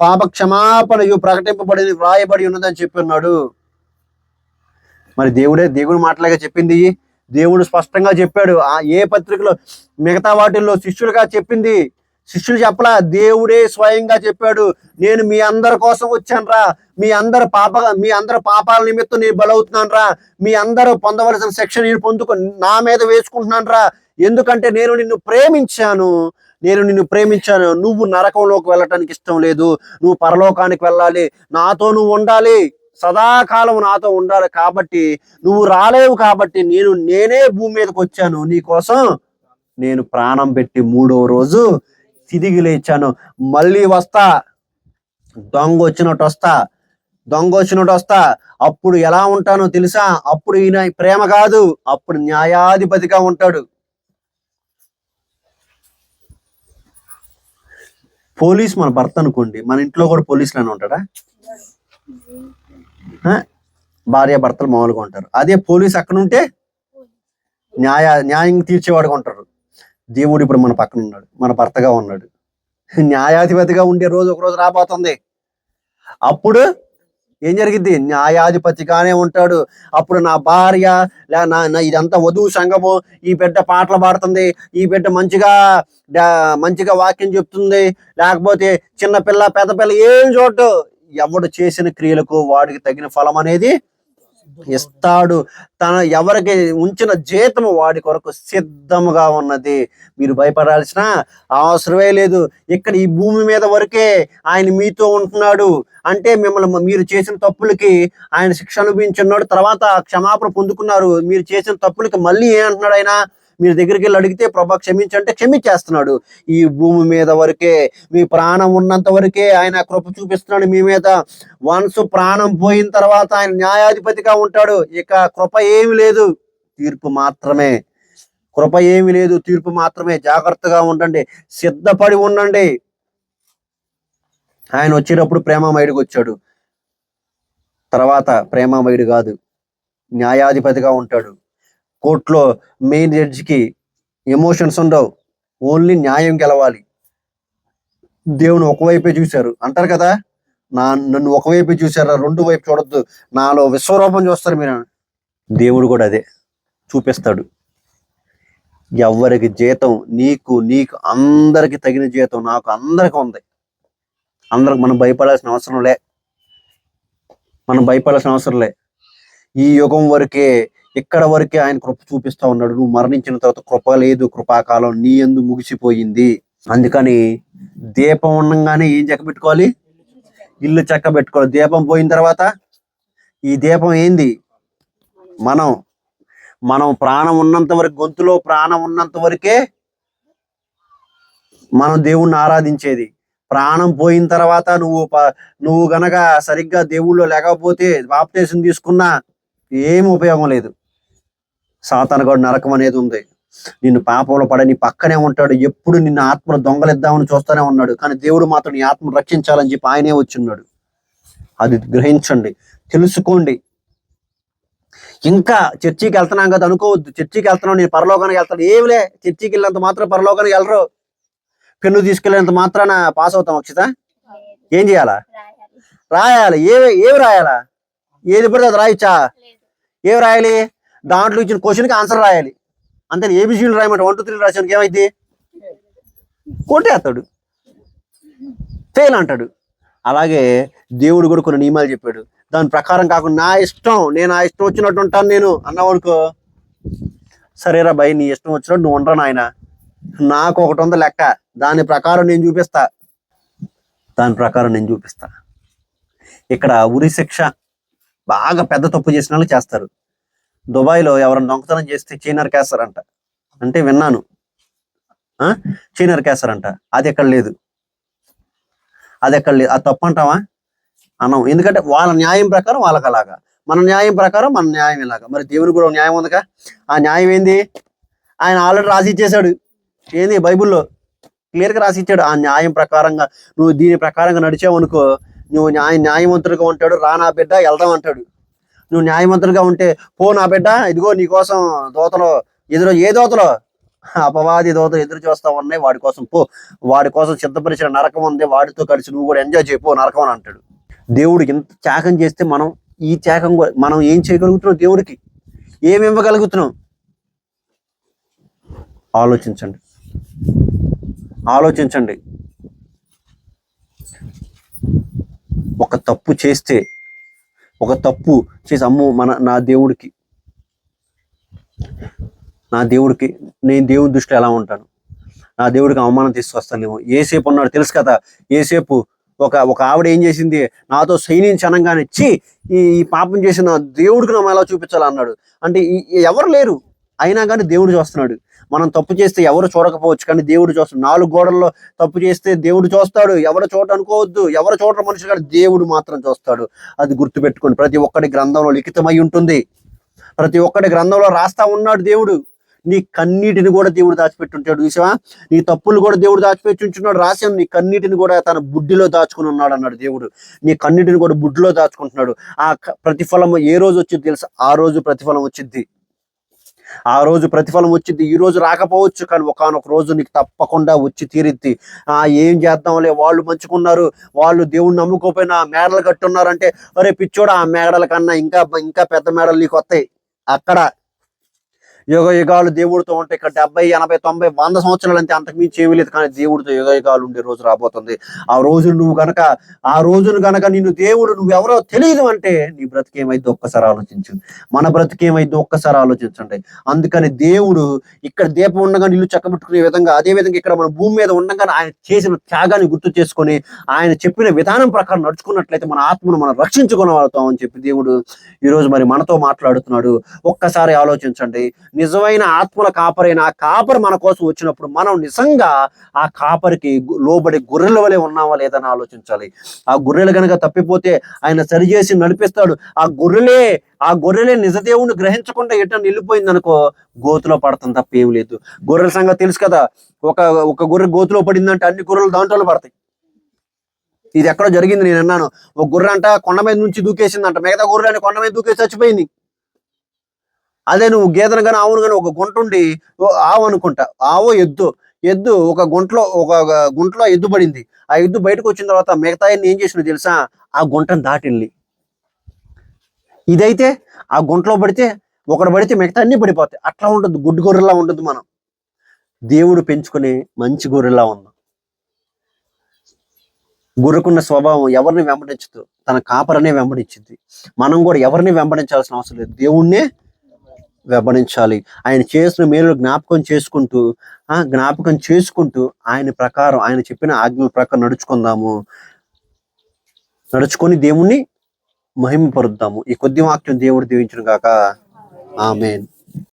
పాప క్షమాపణయు ప్రకటింపబడి వ్రాయబడి ఉన్నదని చెప్పిన్నాడు. మరి దేవుడి మాటలాగా చెప్పింది. దేవుడు స్పష్టంగా చెప్పాడు. ఏ పత్రికలో, మిగతా వాటిల్లో శిష్యులుగా చెప్పింది శిష్యులు చెప్పలా, దేవుడే స్వయంగా చెప్పాడు. నేను మీ అందరి కోసం వచ్చాను రా, మీ అందరి పాపాల నిమిత్తం నేను బలవుతున్నాను రా, మీ అందరూ పొందవలసిన శిక్ష నేను నా మీద వేసుకుంటున్నాను రా, ఎందుకంటే నేను నిన్ను ప్రేమించాను. నువ్వు నరకంలోకి వెళ్ళటానికి ఇష్టం లేదు, నువ్వు పరలోకానికి వెళ్ళాలి, నాతో నువ్వు ఉండాలి, సదాకాలం నాతో ఉండాలి. కాబట్టి నువ్వు రాలేవు, కాబట్టి నేనే భూమి మీదకి వచ్చాను, నీ కోసం నేను ప్రాణం పెట్టి 3వ రోజు తిరిగి లేచాను. మళ్ళీ వస్తా, దొంగ వచ్చినట్టు వస్తా. అప్పుడు ఎలా ఉంటానో తెలుసా? అప్పుడు ఈయన ప్రేమ కాదు, అప్పుడు న్యాయాధిపతిగా ఉంటాడు. పోలీస్ మన భర్త అనుకోండి, మన ఇంట్లో కూడా పోలీసులు ఉంటాడా? భార్య భర్తలు మామూలుగా ఉంటారు. అదే పోలీస్ అక్కడ ఉంటే న్యాయం తీర్చేవాడుగా ఉంటారు. దేవుడు ఇప్పుడు మన పక్కన ఉన్నాడు, మన భర్తగా ఉన్నాడు, న్యాయాధిపతిగా ఉండే రోజు ఒక రోజు రాబోతుంది. అప్పుడు ఏం జరిగింది? న్యాయాధిపతిగానే ఉంటాడు. అప్పుడు నా భార్య ఇదంతా వధువు సంఘము, ఈ బిడ్డ పాటలు పాడుతుంది, ఈ బిడ్డ మంచిగా వాక్యం చెప్తుంది, లేకపోతే చిన్నపిల్ల పెద్ద పిల్ల ఏం చూడ్డు, ఎవడు చేసిన క్రియలకు వాడికి తగిన ఫలం అనేది ఇస్తాడు. ఎవరికి ఉంచిన జీతము వాడి కొరకు సిద్ధముగా ఉన్నది. మీరు భయపడాల్సిన అవసరమే లేదు. ఇక్కడ ఈ భూమి మీద వరకే ఆయన మీతో ఉంటున్నాడు. అంటే మీరు చేసిన తప్పులకి ఆయన శిక్ష అనుభవించున్నాడు, తర్వాత క్షమాపణ పొందుకున్నారు. మీరు చేసిన తప్పులకి మళ్ళీ ఏమంటున్నాడు ఆయన? మీరు దగ్గరికి వెళ్ళి అడిగితే ప్రభా క్షమించంటే క్షమించేస్తున్నాడు. ఈ భూమి మీద వరకే, మీ ప్రాణం ఉన్నంత వరకే ఆయన కృప చూపిస్తున్నాడు మీ మీద. వన్స్ ప్రాణం పోయిన తర్వాత ఆయన న్యాయాధిపతిగా ఉంటాడు. ఇక కృప ఏమి లేదు, తీర్పు మాత్రమే. తీర్పు మాత్రమే. జాగ్రత్తగా ఉండండి, సిద్ధపడి ఉండండి. ఆయన వచ్చేటప్పుడు ప్రేమామయుడికి వచ్చాడు, తర్వాత ప్రేమామయుడు కాదు, న్యాయాధిపతిగా ఉంటాడు. కోర్టులో మెయిన్ జడ్జికి ఎమోషన్స్ ఉండవు, ఓన్లీ న్యాయం గెలవాలి. దేవుని ఒకవైపే చూశారు అంటారు కదా, నన్ను ఒకవైపే చూశారా, రెండు వైపు చూడొద్దు, నాలో విశ్వరూపం చూస్తారు మీరు. దేవుడు కూడా అదే చూపిస్తాడు. ఎవరికి జీతం, నీకు అందరికి తగిన జీతం, నాకు అందరికి ఉంది. అందరికి మనం భయపడాల్సిన అవసరం లే. ఈ యుగం వరకే, ఇక్కడ వరకే ఆయన కృప చూపిస్తా ఉన్నాడు. నువ్వు మరణించిన తర్వాత కృప లేదు, కృపాకాలం నీ యందు ముగిసిపోయింది. అందుకని దీపం ఉండగానే ఏం చెక్క పెట్టుకోవాలి? ఇల్లు చక్క పెట్టుకోవాలి. దీపం పోయిన తర్వాత ఈ దీపం ఏంది? మనం మనం ప్రాణం ఉన్నంత వరకు, గొంతులో ప్రాణం ఉన్నంత వరకే మనం దేవుణ్ణి ఆరాధించేది. ప్రాణం పోయిన తర్వాత నువ్వు గనక సరిగ్గా దేవుళ్ళో లేకపోతే, బాప్తీసం తీసుకున్నా ఏమి ఉపయోగం లేదు. సాతానుగాడు నరకం అనేది ఉంది. నిన్ను పాపంలో నీ పక్కనే ఉంటాడు. ఎప్పుడు నిన్ను ఆత్మను దొంగలిద్దామని చూస్తూనే ఉన్నాడు. కానీ దేవుడు మాత్రం నీ ఆత్మను రక్షించాలని చెప్పి ఆయనే వచ్చిన్నాడు. అది గ్రహించండి, తెలుసుకోండి. ఇంకా చర్చికి వెళ్తున్నాం కదా అనుకోవద్దు. చర్చికి వెళ్తున్నాం, నేను పరలోకానికి వెళ్తాను. ఏమిలే, చర్చికి వెళ్ళినంత మాత్రం పరలోకానికి వెళ్ళరు. పెన్ను తీసుకెళ్ళినంత మాత్రాన పాస్ అవుతాం. అక్షిత, ఏం చేయాలా? రాయాలి. ఏవి రాయాలా? ఏది పడితే అది రాయచ్చా? ఏమి రాయాలి? దాంట్లో ఇచ్చిన క్వశ్చన్కి ఆన్సర్ రాయాలి. అంతే. ఏబిసిలు రాయమంటే 1 2 3 రాసానికి ఏమైంది? కొట్టేస్తాడు, ఫెయిల్ అంటాడు. అలాగే దేవుడు కూడా కొన్ని నియమాలు చెప్పాడు. దాని ప్రకారం కాకుండా నా ఇష్టం, నేను ఆ ఇష్టం వచ్చినట్టు ఉంటాను నేను అన్నవాడుకో, సరేరా భయ్, నీ ఇష్టం వచ్చినట్టు నువ్వు ఉండరా నాయన, నాకు ఒకటి ఉంది లెక్క, దాని ప్రకారం నేను చూపిస్తా. ఇక్కడ ఉరి శిక్ష బాగా పెద్ద తప్పు చేసిన వాళ్ళు చేస్తారు. దుబాయ్లో ఎవరైనా దొంగతనం చేస్తే చైనర్ కేస్తారంట. అంటే విన్నాను, చైనర్ కేస్తారంట. అది ఎక్కడ లేదు. అది తప్పు అంటావా? అన్నాం. ఎందుకంటే వాళ్ళ న్యాయం ప్రకారం వాళ్ళకి అలాగా, మన న్యాయం ప్రకారం మన న్యాయం ఇలాగా. మరి దేవుని కూడా న్యాయం ఉందిగా. ఆ న్యాయం ఏంది? ఆయన ఆల్రెడీ రాసి ఇచ్చేశాడు. ఏంది? బైబిల్లో క్లియర్గా రాసి ఇచ్చాడు. ఆ న్యాయం ప్రకారంగా నువ్వు దీని ప్రకారంగా నడిచావు అనుకో, నువ్వు న్యాయవంతుడిగా ఉంటాడు. రా నా బిడ్డ, వెళ్దాం అంటాడు. నువ్వు న్యాయవంతుడిగా ఉంటే, పో నా బిడ్డ, ఇదిగో నీకోసం దోతలో ఏ దోతలో? అపవాది దోతలు ఎదురు చూస్తా ఉన్నాయి, వాడి కోసం పో, వాడి కోసం సిద్ధపరిచిన నరకం ఉంది, వాడితో కలిసి నువ్వు కూడా ఎంజాయ్ చేయపో నరకం అని అంటాడు. దేవుడికి ఇంత త్యాగం చేస్తే ఈ త్యాగం మనం ఏం చేయగలుగుతున్నాం? దేవుడికి ఏమి ఇవ్వగలుగుతున్నాం? ఆలోచించండి. ఒక తప్పు చేసి అమ్మో నా దేవుడికి నేను దేవుడి దృష్టిలో ఎలా ఉంటాను? నా దేవుడికి అవమానం తీసుకొస్తానేమో. ఏసేపు ఉన్నాడు, తెలుసు కదా. ఏసేపు ఒక ఆవిడ ఏం చేసింది? నాతో సైనించి అనగానే, ఈ పాపం చేసిన దేవుడికి మనం ఎలా చూపించాలన్నాడు. అంటే ఎవరు లేరు, అయినా కానీ దేవుడు చూస్తున్నాడు. మనం తప్పు చేస్తే ఎవరు చూడకపోవచ్చు, కానీ దేవుడు చూస్తాడు. 4 గోడల్లో తప్పు చేస్తే దేవుడు చూస్తాడు. ఎవరు చూడ అనుకోవద్దు, ఎవరు చూడరు మనుషులు, కానీ దేవుడు మాత్రం చూస్తాడు. అది గుర్తుపెట్టుకోండి. ప్రతి ఒక్కటి గ్రంథంలో లిఖితమై ఉంటుంది. ప్రతి ఒక్కటి గ్రంథంలో రాస్తా ఉన్నాడు దేవుడు. నీ కన్నీటిని కూడా దేవుడు దాచిపెట్టుంటాడు. చూసావా? నీ తప్పులు కూడా దేవుడు దాచిపెట్టి ఉంటున్నాడు. రాశాను, నీ కన్నీటిని కూడా తన బుడ్డిలో దాచుకుని ఉన్నాడు అన్నాడు దేవుడు. నీ కన్నీటిని కూడా బుడ్డిలో దాచుకుంటున్నాడు. ఆ ప్రతిఫలం ఏ రోజు వచ్చింది తెలుసా? ఆ రోజు ప్రతిఫలం వచ్చింది. ఈ రోజు రాకపోవచ్చు, కానీ ఒకానొక రోజు నీకు తప్పకుండా వచ్చి తీరిద్ది. ఏం చేద్దాంలే, వాళ్ళు మంచుకున్నారు, వాళ్ళు దేవుణ్ణి నమ్ముకోపోయినా మేడలు కట్టున్నారంటే, అరే పిచ్చోడా, ఆ మేడల కన్నా ఇంకా పెద్ద మేడలు నీకు వస్తాయి. అక్కడ యుగాలు దేవుడితో ఉంటే ఇక్కడ 70 80 90 100 సంవత్సరాలు అంతే, అంతకుమించి ఏమీ లేదు. కానీ దేవుడితో యుగాలు ఉండే రోజు రాబోతుంది. ఆ రోజును గనక నిన్ను దేవుడు నువ్వెవరో తెలియదు అంటే నీ బ్రతికేమైందో ఒక్కసారి ఆలోచించు. మన బ్రతికేమైందో ఒక్కసారి ఆలోచించండి. అందుకని దేవుడు ఇక్కడ దీపం ఉండగా ఇల్లు చక్కబెట్టుకునే విధంగా, అదే విధంగా ఇక్కడ మన భూమి మీద ఉండగానే ఆయన చేసిన త్యాగాన్ని గుర్తు చేసుకొని ఆయన చెప్పిన విధానం ప్రకారం నడుచుకున్నట్లయితే మన ఆత్మను మనం రక్షించుకునగలుగుతాం అని చెప్పి దేవుడు ఈరోజు మరి మనతో మాట్లాడుతున్నాడు. ఒక్కసారి ఆలోచించండి. నిజమైన ఆత్మల కాపరైన ఆ కాపరి మన కోసం వచ్చినప్పుడు మనం నిజంగా ఆ కాపరికి లోబడి గొర్రెల వలె ఉన్నావా లేదని ఆలోచించాలి. ఆ గొర్రెలు కనుక తప్పిపోతే ఆయన సరిచేసి నడిపిస్తాడు. ఆ గొర్రెలే నిజదేవుని గ్రహించకుండా ఎట్లా నిలిపోయింది అనుకో, గోతులో పడతాం తప్ప ఏం లేదు. గొర్రెల సంగతి తెలుసు కదా. ఒక గొర్రె గోతులో పడిందంటే అన్ని గొర్రెలు దాంట్లో పడతాయి. ఇది ఎక్కడో జరిగింది, నేను అన్నాను. ఒక గొర్రె అంట కొండ మీద నుంచి దూకేసిందంట, మిగతా గొర్రెలని కొండ మీద దూకేసి చచ్చిపోయింది. అదే నువ్వు గేదెను కానీ ఆవును కానీ ఒక గుంట ఉండి, ఆవు అనుకుంటా, ఆవో ఎద్దు ఒక గుంటలో ఎద్దు పడింది. ఆ ఎద్దు బయటకు వచ్చిన తర్వాత మిగతా ఏం చేసిన తెలుసా? ఆ గుంటను దాటిల్లి. ఇదైతే ఆ గుంటలో పడితే ఒకడు పడితే మిగతా అన్ని పడిపోతాయి. అట్లా ఉండదు, గుడ్డు గొర్రెలా ఉండదు. మనం దేవుడు పెంచుకునే మంచి గొర్రెలా ఉన్నాం. గొర్రెకున్న స్వభావం ఎవరిని వెంబడించదు, తన కాపరనే వెంబడించింది. మనం కూడా ఎవరిని వెంబడించాల్సిన అవసరం లేదు, దేవుణ్ణే వెంబడించాలి. ఆయన చేసిన మేలు జ్ఞాపకం చేసుకుంటూ ఆయన ప్రకారం, ఆయన చెప్పిన ఆజ్ఞల ప్రకారం నడుచుకుందాము. నడుచుకొని దేవుణ్ణి మహిమపరుద్దాము. ఈ కొద్ది వాక్యం దేవుడు దీవించును గాక. ఆమేన్.